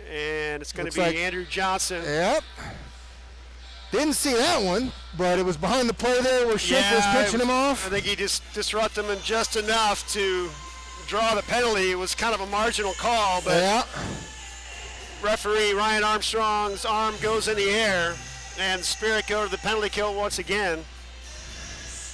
and it's going to be like Andrew Johnson. Yep. Didn't see that one, but it was behind the play there where Shemp was pitching him off. I think he just disrupted him just enough to draw the penalty. It was kind of a marginal call, but referee Ryan Armstrong's arm goes in the air, and Spirit go to the penalty kill once again.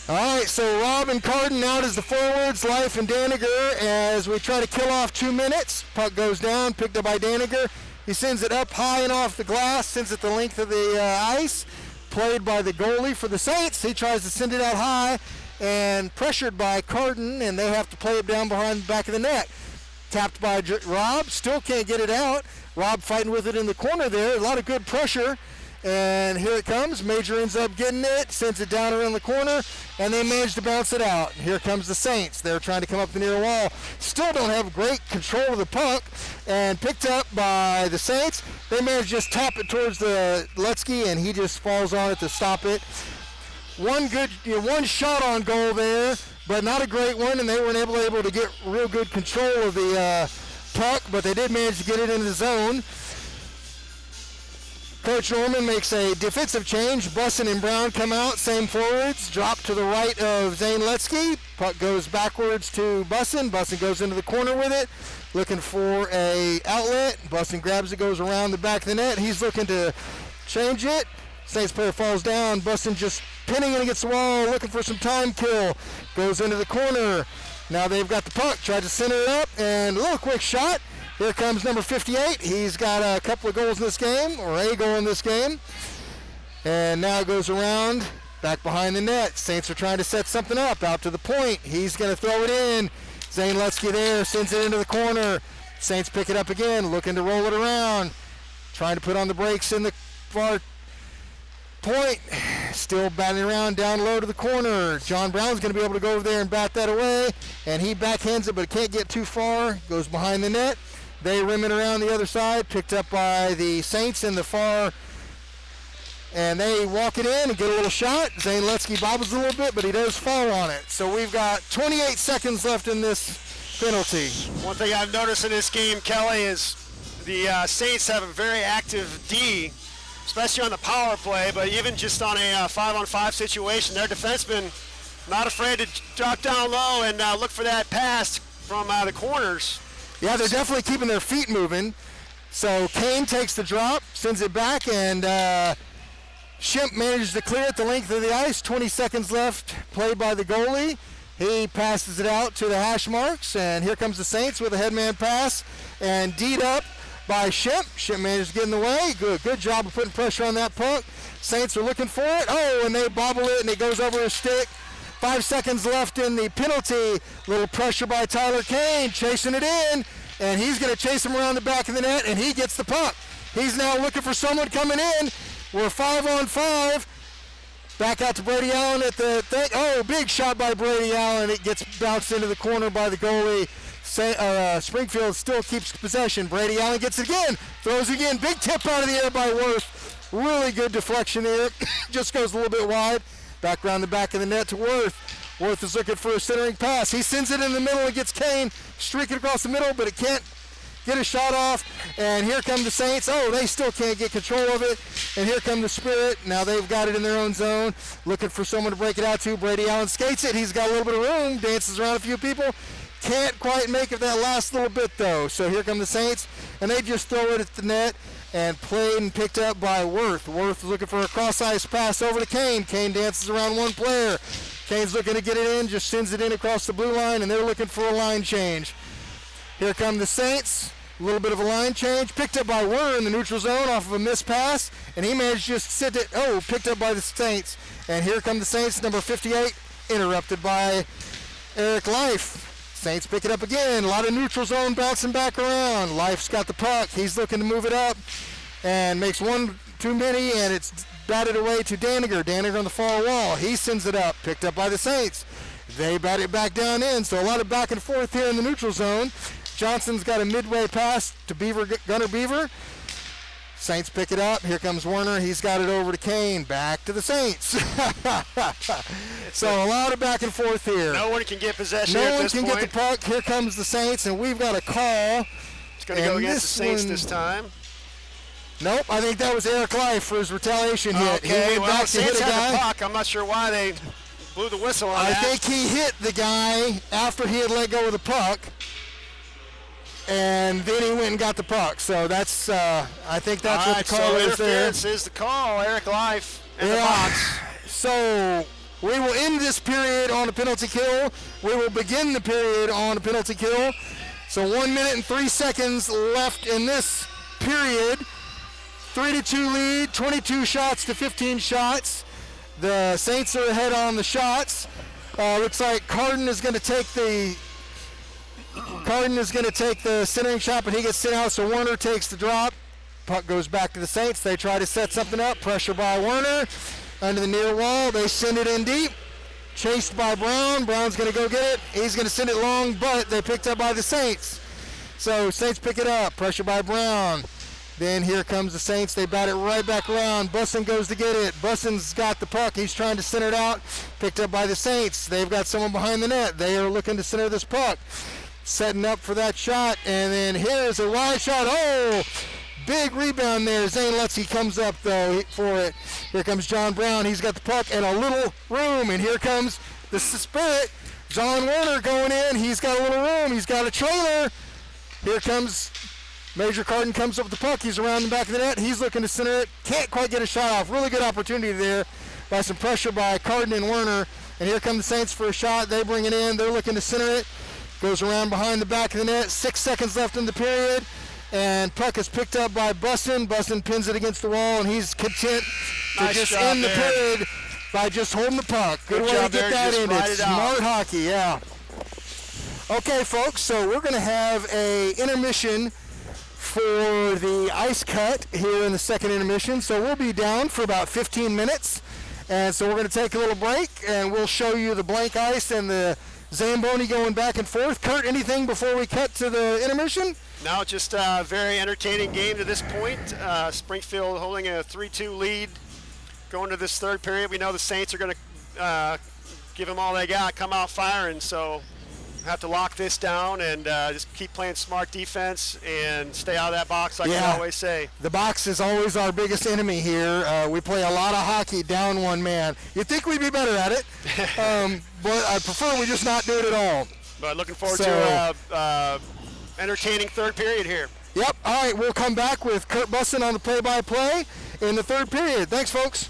All right, so Rob and Carden out as the forwards, Life and Daniger as we try to kill off 2 minutes. Puck goes down, picked up by Daniger. He sends it up high and off the glass, sends it the length of the ice. Played by the goalie for the Saints. He tries to send it out high and pressured by Carden, and they have to play it down behind the back of the net. Tapped by Rob, still can't get it out. Rob fighting with it in the corner there. A lot of good pressure. And here it comes. Major ends up getting it, sends it down around the corner, and they manage to bounce it out. Here comes the Saints. They're trying to come up the near wall. Still don't have great control of the puck, and picked up by the Saints. They manage to just tap it towards the Lutzke, and he just falls on it to stop it. One shot on goal there, but not a great one, and they weren't able to get real good control of the puck, but they did manage to get it into the zone. Coach Norman makes a defensive change. Bussin and Brown come out, same forwards. Drop to the right of Zane Lutzke. Puck goes backwards to Bussin. Bussin goes into the corner with it, looking for a outlet. Bussin grabs it, goes around the back of the net. He's looking to change it. Saints player falls down. Bussin just pinning it against the wall, looking for some time kill. Goes into the corner. Now they've got the puck. Tried to center it up, and a little quick shot. Here comes number 58. He's got a couple of goals in this game, or a goal in this game. And now it goes around, back behind the net. Saints are trying to set something up, out to the point. He's going to throw it in. Zane Lutzke there, sends it into the corner. Saints pick it up again, looking to roll it around. Trying to put on the brakes in the far point. Still batting around down low to the corner. John Brown's going to be able to go over there and bat that away. And he backhands it, but can't get too far. Goes behind the net. They rim it around the other side. Picked up by the Saints in the far. And they walk it in and get a little shot. Zane Lutzke bobbles a little bit, but he does fall on it. So we've got 28 seconds left in this penalty. One thing I've noticed in this game, Kelly, is the Saints have a very active D, especially on the power play, but even just on a 5-on-5 situation, their defensemen not afraid to drop down low and look for that pass from the corners. Yeah, they're definitely keeping their feet moving. So Kane takes the drop, sends it back, and Shemp manages to clear it the length of the ice. 20 seconds left, played by the goalie. He passes it out to the hash marks, and here comes the Saints with a headman pass, and D'd up by Shemp. Shemp managed to get in the way. Good job of putting pressure on that puck. Saints are looking for it. Oh, and they bobble it, and it goes over his stick. 5 seconds left in the penalty. Little pressure by Tyler Kane, chasing it in, and he's going to chase him around the back of the net, and he gets the puck. He's now looking for someone coming in. We're 5-on-5. Back out to Brady Allen at the thing. Oh, big shot by Brady Allen. It gets bounced into the corner by the goalie. Springfield still keeps possession. Brady Allen gets it again. Throws it again. Big tip out of the air by Worth. Really good deflection there. Just goes a little bit wide. Back around the back of the net to Worth. Worth is looking for a centering pass. He sends it in the middle and gets Kane streaking across the middle, but it can't get a shot off. And here come the Saints. Oh, they still can't get control of it. And here come the Spirit. Now they've got it in their own zone. Looking for someone to break it out to. Brady Allen skates it. He's got a little bit of room. Dances around a few people. Can't quite make it that last little bit, though. So here come the Saints. And they just throw it at the net. And played and picked up by Worth. Worth is looking for a cross-ice pass over to Kane. Kane dances around one player. Kane's looking to get it in. Just sends it in across the blue line. And they're looking for a line change. Here come the Saints. A little bit of a line change. Picked up by Werner in the neutral zone off of a missed pass. And he managed to just sit it. Oh, picked up by the Saints. And here come the Saints, number 58. Interrupted by Eric Life. Saints pick it up again. A lot of neutral zone bouncing back around. Life's got the puck. He's looking to move it up. And makes one too many. And it's batted away to Daniger. Daniger on the far wall. He sends it up. Picked up by the Saints. They bat it back down in. So a lot of back and forth here in the neutral zone. Johnson's got a midway pass to Gunnar Beaver. Saints pick it up. Here comes Werner. He's got it over to Kane. Back to the Saints. So a lot of back and forth here. No one can get possession at this point. No one can get the puck. Here comes the Saints, and we've got a call. It's going to go against the Saints this time. Nope, I think that was Eric Life for his retaliation hit. Okay, he went back to hit a guy. The puck. I'm not sure why they blew the whistle on that. I think he hit the guy after he had let go of the puck. And then he went and got the puck. So that's, I think that's what the call is there. Interference is the call. Eric Life in the box. So we will end this period on a penalty kill. We will begin the period on a penalty kill. So 1 minute and 3 seconds left in this period. 3-2 lead, 22 shots to 15 shots. The Saints are ahead on the shots. Looks like Carden is going to take the centering shot, but he gets sent out, so Werner takes the drop. Puck goes back to the Saints. They try to set something up. Pressure by Werner under the near wall. They send it in deep. Chased by Brown. Brown's going to go get it. He's going to send it long, but they picked up by the Saints. So Saints pick it up. Pressure by Brown. Then here comes the Saints. They bat it right back around. Bussin goes to get it. Bussin's got the puck. He's trying to center it out. Picked up by the Saints. They've got someone behind the net. They are looking to center this puck. Setting up for that shot. And then here's a wide shot. Oh! Big rebound there. Zane Lutzke comes up, though, for it. Here comes John Brown. He's got the puck and a little room. And here comes the Spirit. John Werner going in. He's got a little room. He's got a trailer. Here comes Major Carden, comes up with the puck. He's around the back of the net. He's looking to center it. Can't quite get a shot off. Really good opportunity there by some pressure by Carden and Werner. And here come the Saints for a shot. They bring it in. They're looking to center it. Goes around behind the back of the net. 6 seconds left in the period. And puck is picked up by Bussin. Bussin pins it against the wall, and he's content to just end the period by just holding the puck. Good way to get that ended. Smart hockey, yeah. Okay, folks, so we're going to have a intermission for the ice cut here in the second intermission. So we'll be down for about 15 minutes. And so we're going to take a little break, and we'll show you the blank ice and the Zamboni going back and forth. Kurt, anything before we cut to the intermission? No, just a very entertaining game to this point. Springfield holding a 3-2 lead going to this third period. We know the Saints are going to give them all they got, come out firing. So have to lock this down and just keep playing smart defense and stay out of that box like I always say. The box is always our biggest enemy here. We play a lot of hockey down one man. You'd think we'd be better at it, but I prefer we just not do it at all. But looking forward to entertaining third period here. Yep. All right, we'll come back with Kurt Bussin on the play-by-play in the third period. Thanks, folks.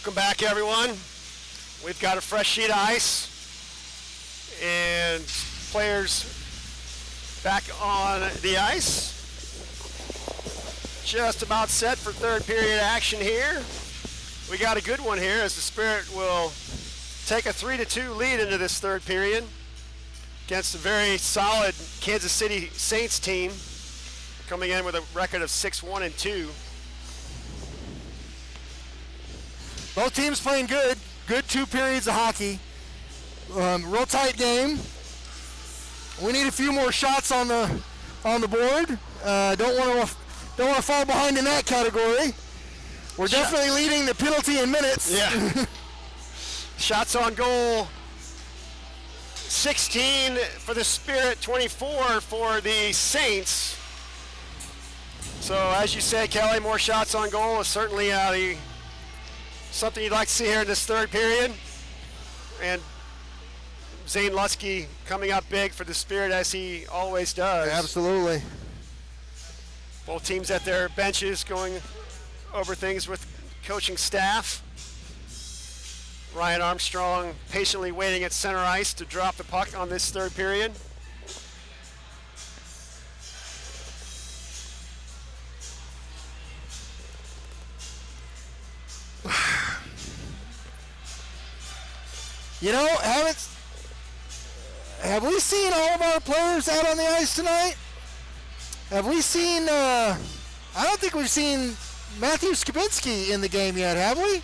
Welcome back, everyone. We've got a fresh sheet of ice and players back on the ice. Just about set for third period action here. We got a good one here as the Spirit will take a 3-2 lead into this third period against a very solid Kansas City Saints team coming in with a record of 6-1-2. Both teams playing good. Good 2 periods of hockey. Real tight game. We need a few more shots on the board. Don't want to fall behind in that category. We're definitely leading the penalty in minutes. Yeah. Shots on goal. 16 for the Spirit, 24 for the Saints. So as you said, Kelly, more shots on goal is certainly something you'd like to see here in this third period. And Zane Lutsky coming up big for the Spirit as he always does. Absolutely. Both teams at their benches going over things with coaching staff. Ryan Armstrong patiently waiting at center ice to drop the puck on this third period. You know, have we seen all of our players out on the ice tonight? Have we seen, I don't think we've seen Matthew Skabinski in the game yet, have we?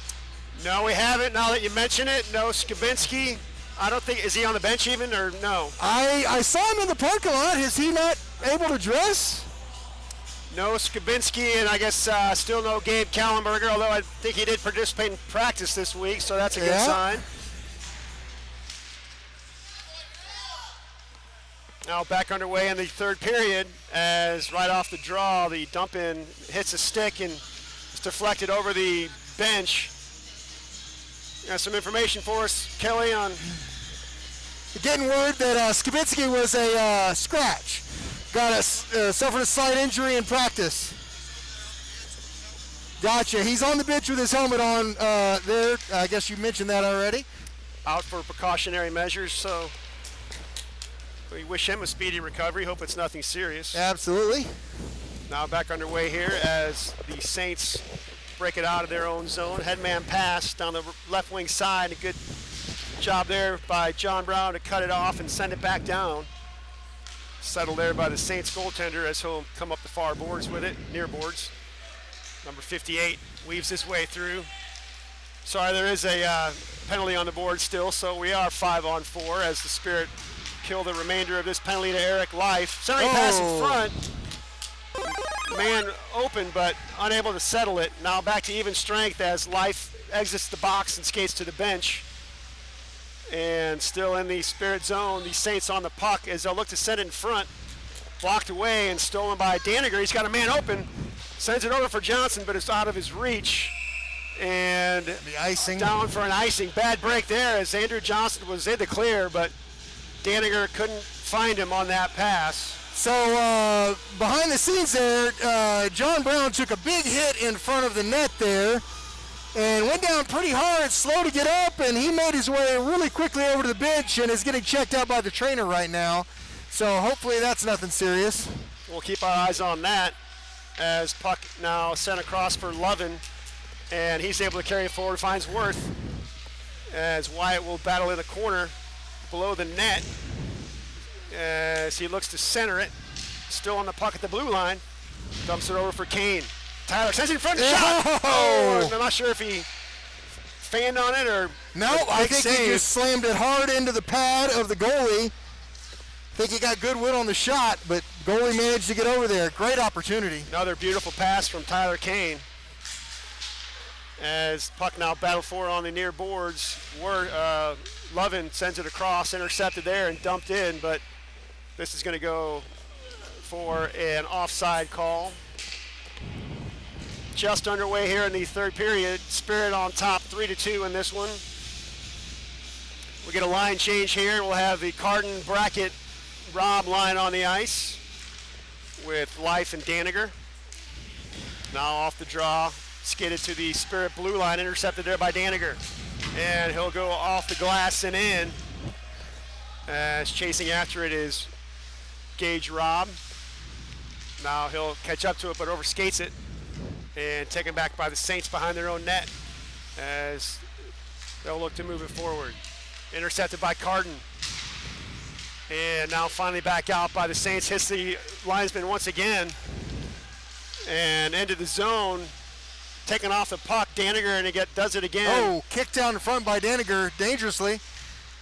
No, we haven't. Now that you mention it, no Skabinski. I don't think, is he on the bench even, or no? I saw him in the parking lot. Is he not able to dress? No Skabinski, and I guess still no Gabe Kallenberger, although I think he did participate in practice this week, so that's a good sign. Now back underway in the third period as right off the draw, the dump in hits a stick and it's deflected over the bench. Some information for us, Kelly, on... Getting word that Skabinski was a scratch. Suffered a slight injury in practice. Gotcha. He's on the bench with his helmet on there. I guess you mentioned that already. Out for precautionary measures, so we wish him a speedy recovery. Hope it's nothing serious. Absolutely. Now back underway here as the Saints break it out of their own zone. Headman pass down the left wing side. A good job there by John Brown to cut it off and send it back down. Settled there by the Saints goaltender as he'll come up the far boards with it, near boards. Number 58 weaves his way through. Sorry, there is a penalty on the board still, so we are 5-on-4 as the Spirit kill the remainder of this penalty to Eric Life. Centering pass in front. Man open, but unable to settle it. Now back to even strength as Life exits the box and skates to the bench. And still in the Spirit zone, the Saints on the puck as they'll look to send it in front. Blocked away and stolen by Daniger. He's got a man open. Sends it over for Johnson, but it's out of his reach. And the icing. Down for an icing. Bad break there as Andrew Johnson was in the clear, but Daniger couldn't find him on that pass. So behind the scenes there, John Brown took a big hit in front of the net there and went down pretty hard, slow to get up, and he made his way really quickly over to the bench and is getting checked out by the trainer right now. So hopefully that's nothing serious. We'll keep our eyes on that as puck now sent across for Lovin, and he's able to carry it forward, finds Worth as Wyatt will battle in the corner below the net as he looks to center it. Still on the puck at the blue line. Dumps it over for Kane. Tyler sends it in front, shot! Oh, I'm not sure if he fanned on it or... No, I think he just slammed it hard into the pad of the goalie. I think he got good wit on the shot, but goalie managed to get over there. Great opportunity. Another beautiful pass from Tyler Kane. As puck now battled for on the near boards. Lovin sends it across, intercepted there and dumped in, but this is going to go for an offside call. Just underway here in the third period. Spirit on top 3-2 in this one. We'll get a line change here. We'll have the Carden Brackett Rob line on the ice with Life and Daniger. Now off the draw. Skidded to the Spirit blue line, intercepted there by Daniger. And he'll go off the glass and in. As chasing after it is Gage Robb. Now he'll catch up to it, but overskates it. And taken back by the Saints behind their own net as they'll look to move it forward. Intercepted by Carden. And now finally back out by the Saints. Hits the linesman once again. And into the zone. Taking off the puck. Daniger, and he does it again. Oh, kicked down in front by Daniger, dangerously.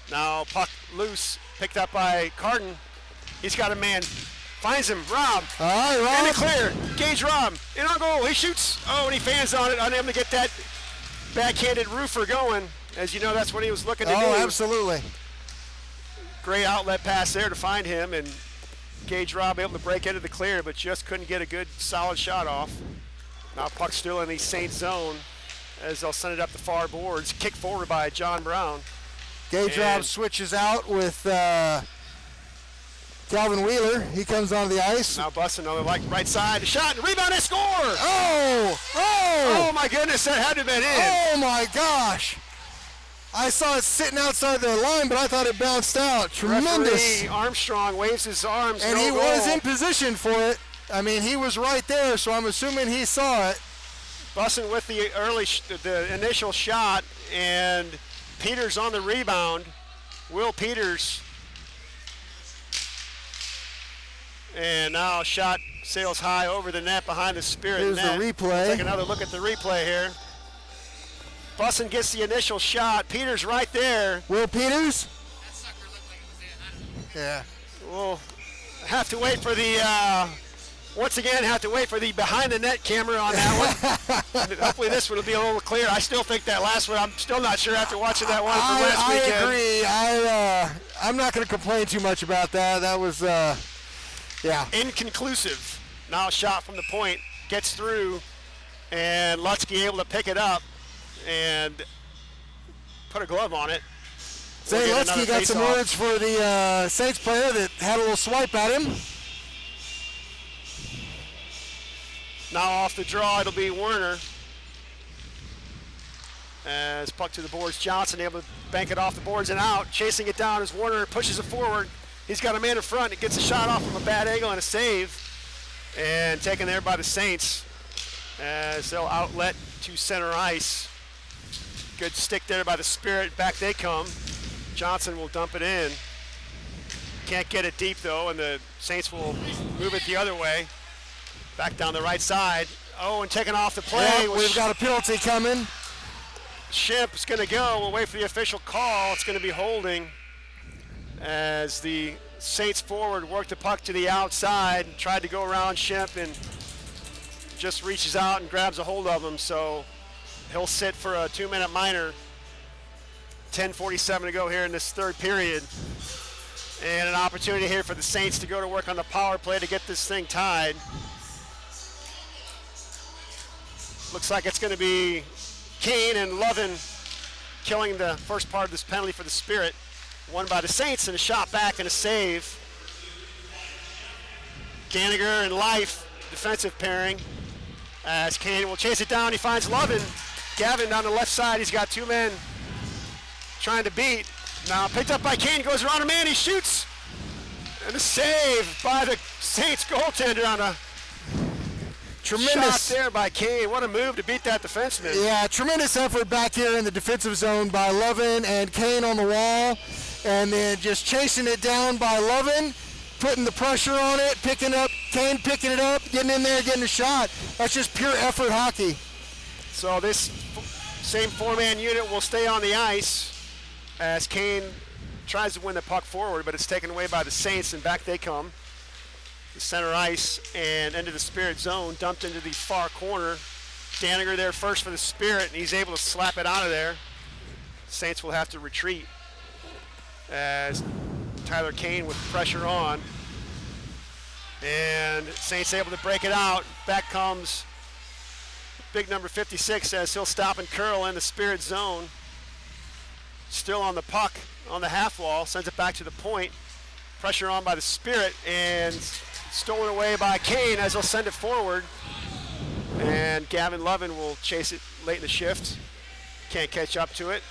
Now puck loose. Picked up by Carden. He's got a man. Finds him. Robb. All right, Robb. In the clear. Gage Robb. In on goal. He shoots. Oh, and he fans on it. Unable to get that backhanded roofer going. As you know, that's what he was looking to do. Oh, absolutely. Great outlet pass there to find him, and Gage Robb able to break into the clear, but just couldn't get a good solid shot off. Now puck still in the Saints zone as they'll send it up the far boards. Kick forward by John Brown. Gage Robb switches out with Calvin Wheeler. He comes onto the ice. Now busting on the right side. A shot, and rebound, and score! Oh! Oh my goodness, that had to have been in. Oh my gosh! I saw it sitting outside the line, but I thought it bounced out. Tremendous. Referee Armstrong waves his arms. And no he goal. was in position for it. I mean, he was right there, so I'm assuming he saw it. Busting with the the initial shot, and Peters on the rebound. Will Peters. And now shot sails high over the net behind the Spirit Here's net. the replay. Take another look at the replay here. Bussin gets the initial shot. Peters right there. Will Peters? That sucker looked like it was in. Yeah. We'll have to wait for the, once again, have to wait for the behind the net camera on that one. Hopefully this one will be a little clear. I still think that last one, I'm still not sure after watching that one from last weekend. I agree. I'm not going to complain too much about that. That was, yeah. Inconclusive. Now a shot from the point. Gets through, and Lutzke able to pick it up and put a glove on it. Say Lutzke got some words for the Saints player that had a little swipe at him. Now off the draw, it'll be Werner. As puck to the boards, Johnson able to bank it off the boards and out. Chasing it down as Werner pushes it forward. He's got a man in front. It gets a shot off from a bad angle and a save. And taken there by the Saints as they'll outlet to center ice. Good stick there by the Spirit. Back they come. Johnson will dump it in. Can't get it deep though, and the Saints will move it the other way. Back down the right side. Oh, and taking off the play. Yep, we've got a penalty coming. Ship is going to go. We'll wait for the official call. It's going to be holding as the Saints forward worked the puck to the outside, tried to go around Ship and just reaches out and grabs a hold of him. So he'll sit for a 2-minute minor. 10:47 to go here in this third period. And an opportunity here for the Saints to go to work on the power play to get this thing tied. Looks like it's going to be Kane and Lovin killing the first part of this penalty for the Spirit. Won by the Saints, and a shot back and a save. Daniger and Life, defensive pairing. As Kane will chase it down, he finds Lovin. Gavin on the left side, he's got two men trying to beat. Now picked up by Kane, goes around a man, he shoots. And a save by the Saints goaltender on a tremendous shot there by Kane. What a move to beat that defenseman. Yeah, tremendous effort back here in the defensive zone by Lovin and Kane on the wall. And then just chasing it down by Lovin, putting the pressure on it, picking up, Kane picking it up, getting in there, getting a shot. That's just pure effort hockey. So this same four-man unit will stay on the ice as Kane tries to win the puck forward, but it's taken away by the Saints, and back they come. The center ice and into the Spirit zone, dumped into the far corner. Daniger there first for the Spirit, and he's able to slap it out of there. Saints will have to retreat as Tyler Kane with pressure on. And Saints able to break it out. Back comes big number 56 as he'll stop and curl in the Spirit zone. Still on the puck on the half wall, sends it back to the point. Pressure on by the Spirit and stolen away by Kane as he'll send it forward. And Gavin Lovin will chase it late in the shift. Can't catch up to it,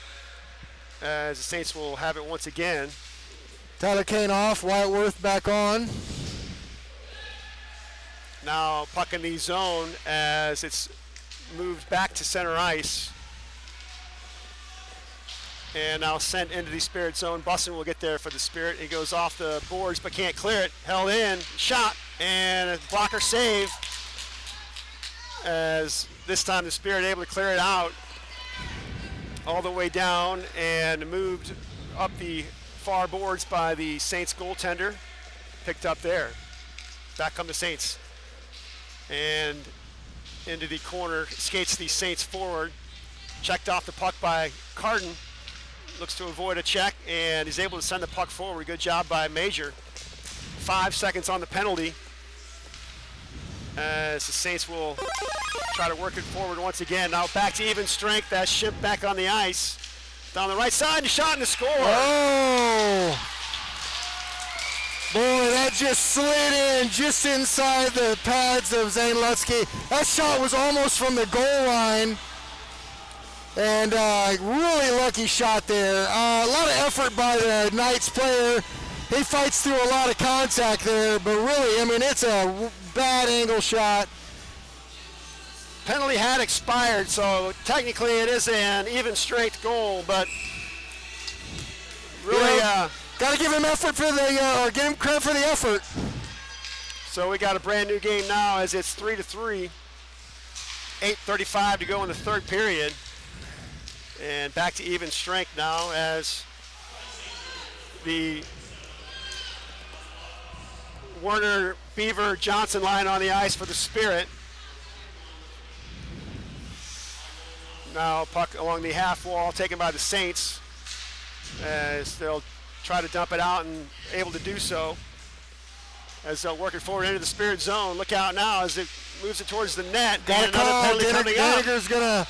as the Saints will have it once again. Tyler Kane off, Wyatt Worth back on. Now puck in the zone as it's moved back to center ice. And now sent into the Spirit zone. Bussin will get there for the Spirit. He goes off the boards but can't clear it. Held in, shot, and a blocker save. As this time the Spirit able to clear it out all the way down and moved up the far boards by the Saints goaltender. Picked up there. Back come the Saints. And into the corner skates the Saints forward. Checked off the puck by Carden. Looks to avoid a check and is able to send the puck forward. Good job by Major. 5 seconds on the penalty. As the Saints will try to work it forward once again. Now back to even strength. That ship back on the ice. Down the right side, and shot and a score. Oh! Boy, that just slid in just inside the pads of Zane Lutzke. That shot was almost from the goal line. And really lucky shot there. A lot of effort by the Knights player. He fights through a lot of contact there, but really, I mean, it's a bad angle shot. Penalty had expired, so technically it is an even strength goal, but really, got to give him effort for the, or give him credit for the effort. So we got a brand new game now as it's 3-3. 8:35 to go in the third period. And back to even strength now as the Werner, Beaver, Johnson line on the ice for the Spirit. Now puck along the half wall taken by the Saints as they'll try to dump it out and able to do so as they'll work it forward into the Spirit zone. Look out now as it moves it towards the net. Got and another penalty coming up. Daniger's gonna,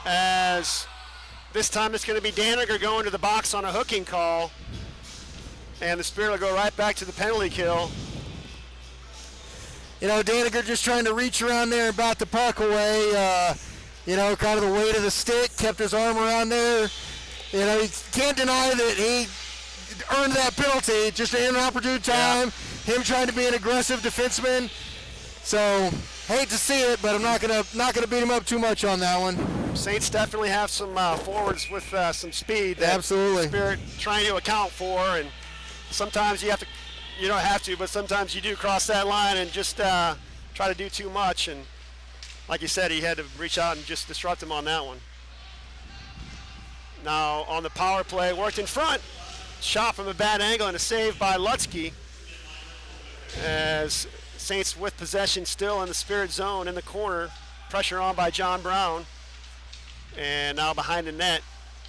as this time it's going to be Daniger going to the box on a hooking call. And the Spirit will go right back to the penalty kill. you know, Daniger just trying to reach around there and bat the puck away. You know, kind of the weight of the stick, kept his arm around there. You know, you can't deny that he earned that penalty, just an inopportune time. Yeah. Him trying to be an aggressive defenseman. So, hate to see it, but I'm not gonna beat him up too much on that one. Saints definitely have some forwards with some speed that Absolutely. Spirit trying to account for, and sometimes you don't have to, but sometimes you do cross that line and just try to do too much. And like you said, he had to reach out and just disrupt him on that one. Now on the power play, worked in front, shot from a bad angle and a save by Lutzke. As Saints with possession still in the Spirit zone in the corner, pressure on by John Brown. And now behind the net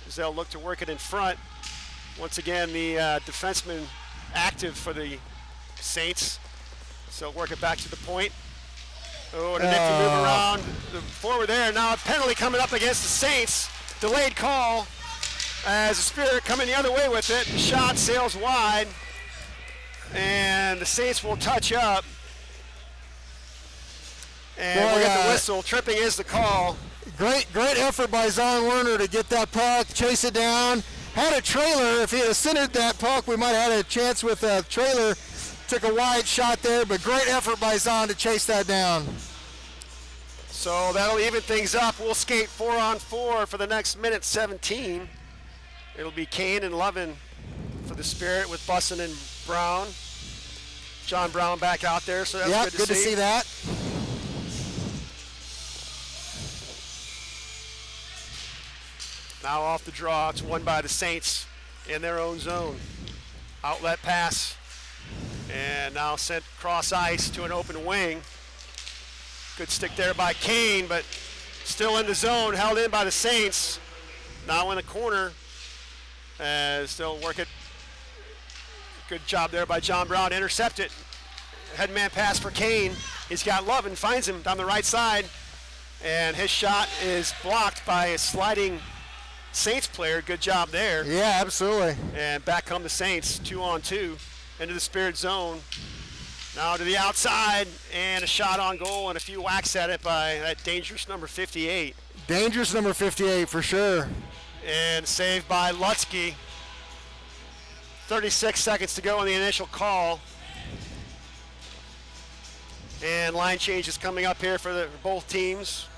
as they'll look to work it in front. Once again, the defenseman active for the Saints. So work it back to the point. Oh, and a nifty move around the forward there. Now a penalty coming up against the Saints. Delayed call as the Spirit coming the other way with it. The shot sails wide. And the Saints will touch up. And we'll get the whistle. Tripping is the call. Great effort by Zon Werner to get that puck, chase it down. Had a trailer. If he had centered that puck, we might have had a chance with a trailer. Took a wide shot there, but great effort by Zon to chase that down. So that'll even things up. We'll skate 4-on-4 for the next minute 17. It'll be Kane and Lovin for the Spirit with Bussin and Brown. John Brown back out there, so that's good to see. Good to see that. Now off the draw, it's won by the Saints in their own zone. Outlet pass, and now sent cross ice to an open wing. Good stick there by Kane, but still in the zone, held in by the Saints. Now in the corner, as they'll work it. Good job there by John Brown, intercept it. Headman pass for Kane. He's got Lovin, finds him down the right side, and his shot is blocked by a sliding Saints player. Good job there. Yeah, absolutely. And back come the Saints, 2-on-2 into the Spirit zone. Now to the outside, and a shot on goal and a few whacks at it by that dangerous number 58. Dangerous number 58 for sure. And saved by Lutzke. 36 seconds to go in the initial call. And line change is coming up here for both teams.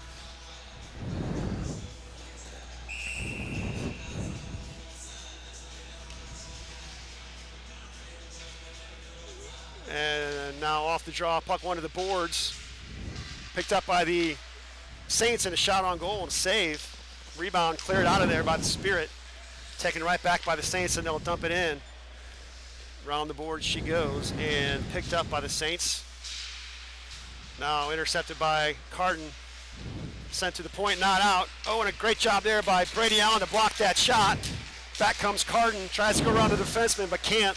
And now off the draw, puck one to the boards. Picked up by the Saints and a shot on goal and save. Rebound cleared out of there by the Spirit. Taken right back by the Saints, and they'll dump it in. Around the board she goes and picked up by the Saints. Now intercepted by Carden. Sent to the point, not out. Oh, and a great job there by Brady Allen to block that shot. Back comes Carden, tries to go around the defenseman, but can't.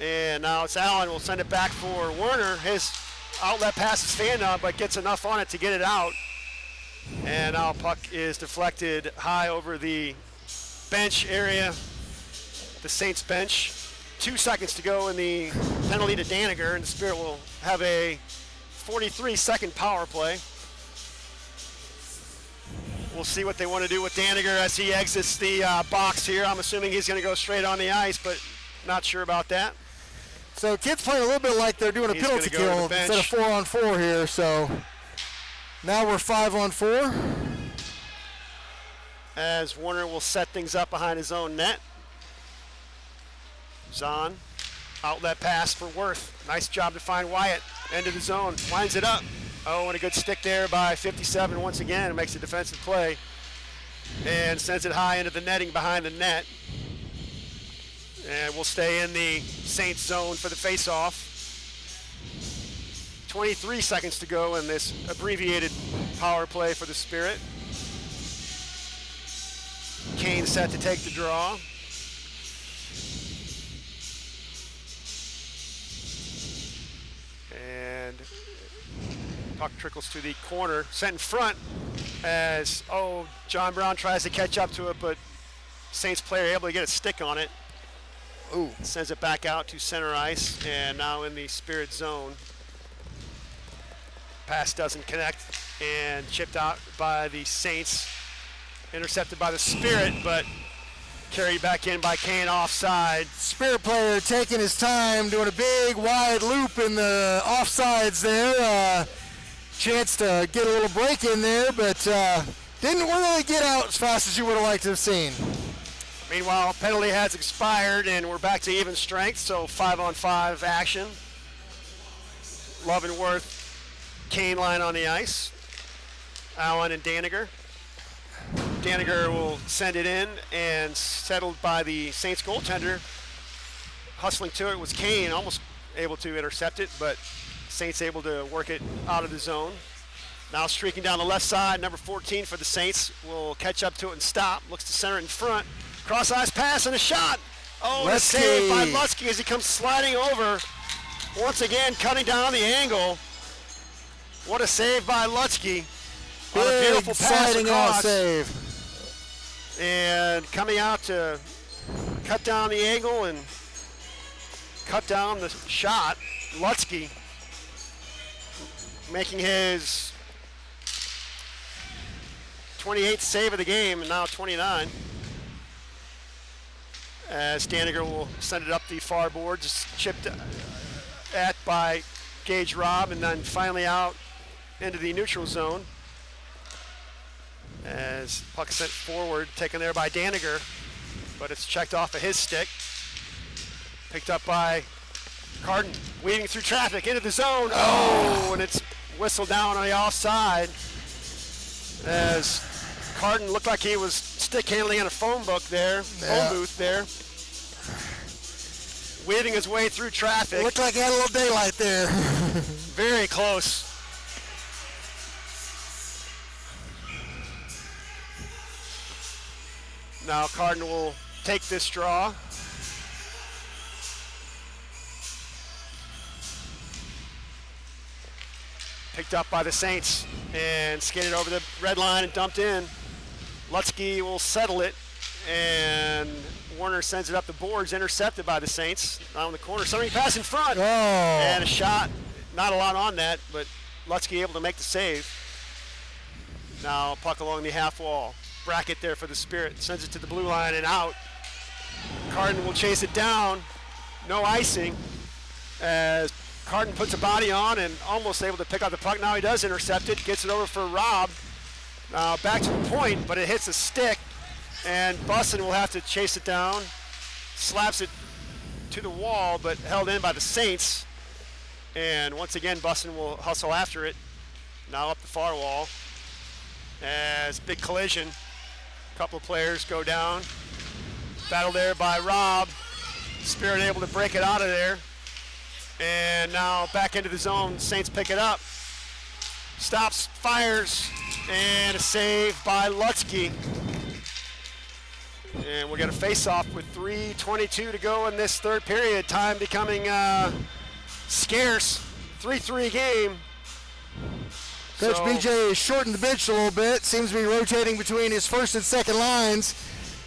And now it's Allen, will send it back for Werner. His outlet pass is fanned on, but gets enough on it to get it out. And now puck is deflected high over the bench area, the Saints bench. 2 seconds to go in the penalty to Daniger, and the Spirit will have a 43-second power play. We'll see what they want to do with Daniger as he exits the box here. I'm assuming he's going to go straight on the ice, but not sure about that. So kids playing a little bit like they're doing a penalty kill instead of 4-on-4 here. So now we're 5-on-4. As Warner will set things up behind his own net. Zahn, outlet pass for Worth. Nice job to find Wyatt. End of the zone, winds it up. Oh, and a good stick there by 57 once again. It makes a defensive play and sends it high into the netting behind the net. And we'll stay in the Saints zone for the face-off. 23 seconds to go in this abbreviated power play for the Spirit. Kane set to take the draw. And puck trickles to the corner. Sent in front as, John Brown tries to catch up to it, but Saints player able to get a stick on it. Ooh. Sends it back out to center ice, and now in the Spirit zone. Pass doesn't connect, and chipped out by the Saints. Intercepted by the Spirit, but carried back in by Kane offside. Spirit player taking his time, doing a big wide loop in the offsides there. Chance to get a little break in there, but didn't really get out as fast as you would have liked to have seen. Meanwhile, penalty has expired, and we're back to even strength, so 5-on-5 action. Leavenworth, Kane line on the ice. Allen and Daniger. Daniger will send it in, and settled by the Saints goaltender. Hustling to it was Kane, almost able to intercept it, but Saints able to work it out of the zone. Now streaking down the left side, number 14 for the Saints will catch up to it and stop. Looks to center it in front. Cross ice pass and a shot. Oh, and a save by Lutzke as he comes sliding over. Once again, cutting down the angle. What a save by Lutzke. On a beautiful pass across. Save. And coming out to cut down the angle and cut down the shot. Lutzke making his 28th save of the game, and now 29. As Daniger will send it up the far board, just chipped at by Gage Robb, and then finally out into the neutral zone. As puck sent forward, taken there by Daniger, but it's checked off of his stick. Picked up by Carden, weaving through traffic into the zone. Oh, and it's whistled down on the offside. As Carden looked like he was stick handling in a phone booth there. Weaving his way through traffic. Looked like he had a little daylight there. Very close. Now Carden will take this draw. Picked up by the Saints and skated over the red line and dumped in. Lutzke will settle it, and Warner sends it up the boards, intercepted by the Saints. Down the corner, somebody pass in front, Oh. and a shot. Not a lot on that, but Lutzke able to make the save. Now puck along the half wall. Brackett there for the Spirit, sends it to the blue line and out. Carden will chase it down. No icing as Carden puts a body on and almost able to pick up the puck. Now he does intercept it, gets it over for Robb. Now back to the point, but it hits a stick, and Bussin will have to chase it down. Slaps it to the wall, but held in by the Saints. And once again, Bussin will hustle after it. Now up the far wall. As big collision. A couple of players go down. Battle there by Robb. Spirit able to break it out of there. And now back into the zone. Saints pick it up. Stops, fires, and a save by Lutzke. And we'll get a face-off with 3:22 to go in this third period. Time becoming scarce. 3-3 game. Coach BJ has shortened the bench a little bit. Seems to be rotating between his first and second lines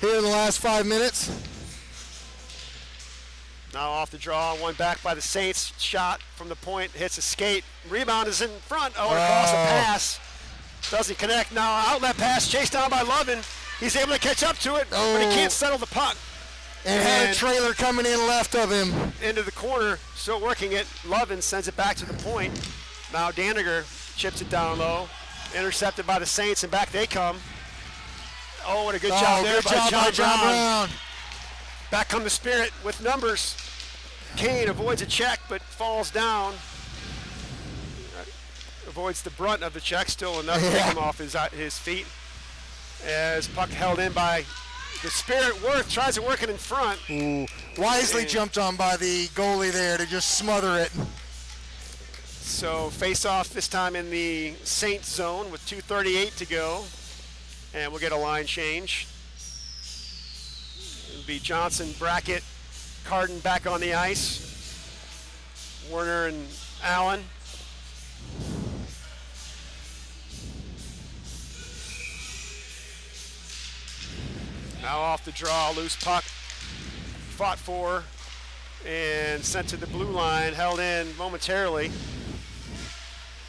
here in the last 5 minutes. Now off the draw, one back by the Saints. Shot from the point, hits a skate. Rebound is in front. Oh, across a pass. Doesn't connect. Now outlet pass, chased down by Lovin. He's able to catch up to it, but he can't settle the puck. And had a trailer coming in left of him. Into the corner, still working it. Lovin sends it back to the point. Now Daniger chips it down low. Intercepted by the Saints, and back they come. Oh, what a good job there by John Brown. Back come the Spirit with numbers. Kane avoids a check, but falls down. Avoids the brunt of the check, still enough to take him off his feet. As puck held in by the Spirit. Worth tries to work it in front. Ooh, wisely jumped on by the goalie there to just smother it. So face off this time in the Saints zone with 2:38 to go. And we'll get a line change. It'll be Johnson, Brackett, Carden back on the ice. Warner and Allen. Now off the draw, loose puck, fought for, and sent to the blue line, held in momentarily.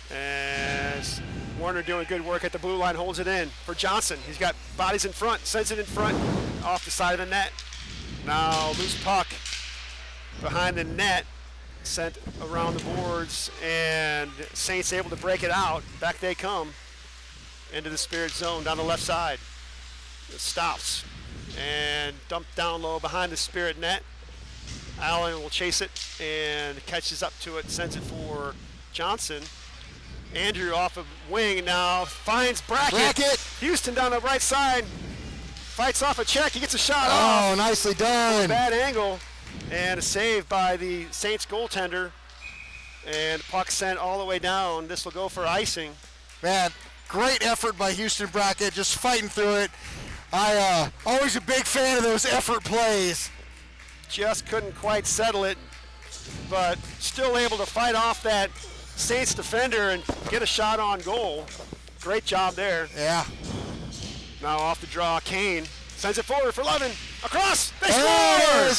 As Warner doing good work at the blue line, holds it in for Johnson. He's got bodies in front, sends it in front, off the side of the net. Now loose puck behind the net, sent around the boards, and Saints able to break it out. Back they come into the Spirit zone down the left side. It stops and dumped down low behind the Spirit net. Allen will chase it and catches up to it, sends it for Johnson. Andrew off of wing now, finds Brackett. Houston down the right side, fights off a check, he gets a shot off. Oh, nicely done. Bad angle, and a save by the Saints goaltender. And puck sent all the way down. This will go for icing. Man, great effort by Houston Brackett, just fighting through it. Always a big fan of those effort plays. Just couldn't quite settle it, but still able to fight off that Saints defender and get a shot on goal. Great job there. Yeah. Now off the draw, Kane sends it forward for Levin. Across, they score!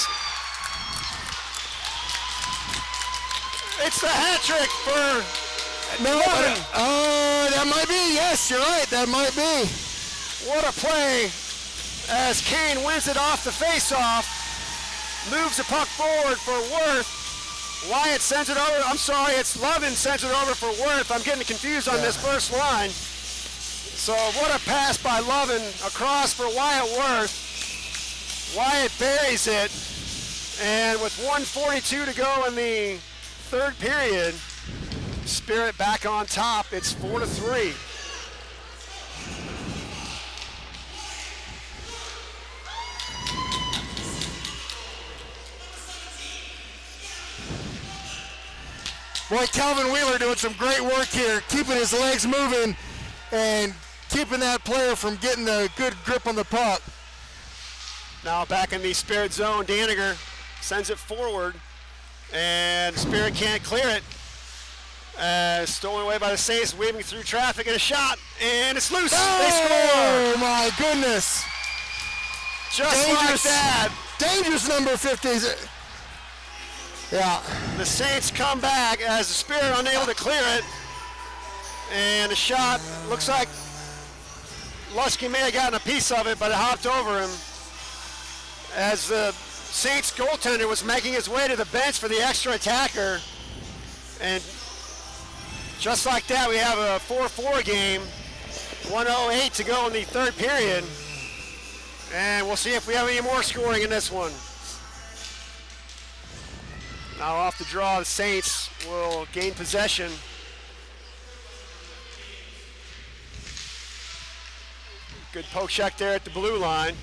It's the hat trick for Levin. That might be, yes, you're right, that might be. What a play as Kane wins it off the face-off, moves the puck forward for Worth. Wyatt sends it over. I'm sorry, it's Levin sends it over for Worth. I'm getting confused on this first line. So what a pass by Levin across for Wyatt Worth. Wyatt buries it. And with 1:42 to go in the third period, Spirit back on top. It's 4-3. Boy, Calvin Wheeler doing some great work here, keeping his legs moving and keeping that player from getting a good grip on the puck. Now back in the Spirit zone, Daniger sends it forward, and Spirit can't clear it. Stolen away by the Saints, weaving through traffic, and a shot, and it's loose. They score! Oh my goodness. Just like that. Dangerous number 50. Yeah. The Saints come back as the Spirit unable to clear it. And the shot looks like Lusky may have gotten a piece of it, but it hopped over him as the Saints goaltender was making his way to the bench for the extra attacker. And just like that, we have a 4-4 game. 1:08 to go in the third period. And we'll see if we have any more scoring in this one. Now off the draw, the Saints will gain possession. Good poke check there at the blue line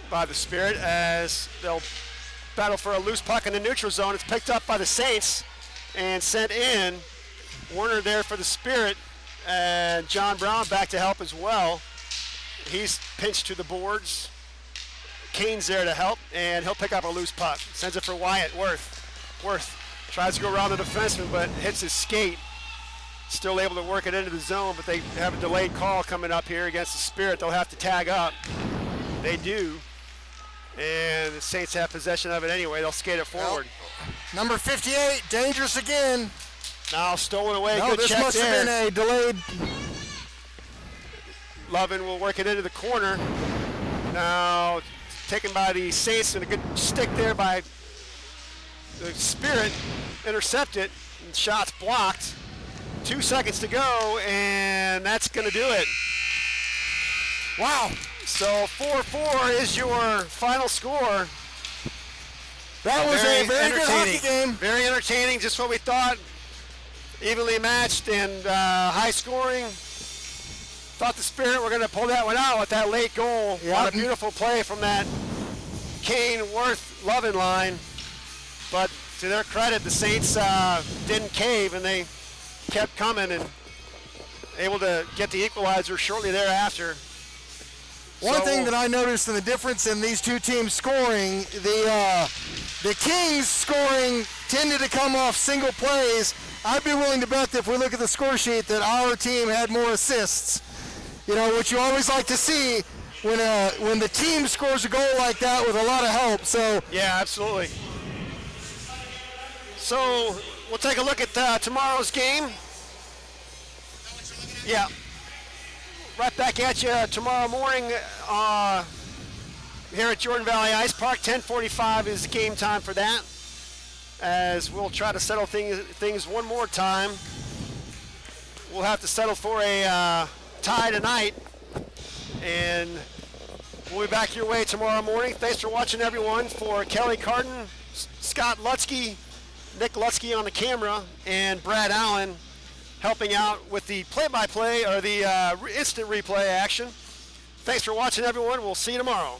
by the Spirit as they'll battle for a loose puck in the neutral zone. It's picked up by the Saints and sent in. Warner there for the Spirit, and John Brown back to help as well. He's pinched to the boards. Kane's there to help, and he'll pick up a loose puck. Sends it for Wyatt. Worth tries to go around the defenseman, but hits his skate. Still able to work it into the zone, but they have a delayed call coming up here against the Spirit. They'll have to tag up. They do. And the Saints have possession of it anyway. They'll skate it forward. Number 58, dangerous again. Now stolen away. No, Good this check must there. have been a delayed. Lovin will work it into the corner. Now taken by the Saints, and a good stick there by the Spirit. Intercepted, and shots blocked. 2 seconds to go, and that's going to do it. Wow. So 4-4 is your final score. That was a very good hockey game. Very entertaining, just what we thought. Evenly matched and high scoring. Thought the Spirit were going to pull that one out with that late goal. Yep. What a beautiful play from that Kane, Worth, Lovin line. But to their credit, the Saints didn't cave, and they kept coming and able to get the equalizer shortly thereafter. One thing that I noticed in the difference in these two teams scoring, the Kings scoring tended to come off single plays. I'd be willing to bet that if we look at the score sheet that our team had more assists. You know, which you always like to see when the team scores a goal like that with a lot of help. So yeah, absolutely. So we'll take a look at tomorrow's game. Yeah. Right back at you tomorrow morning here at Jordan Valley Ice Park. 10:45 is game time for that, as we'll try to settle things one more time. We'll have to settle for a tie tonight, and we'll be back your way tomorrow morning. Thanks for watching, everyone. For Kelly Carton, Scott Lutzke, Nick Lutzke on the camera, and Brad Allen helping out with the play-by-play or the instant replay action. Thanks for watching, everyone. We'll see you tomorrow.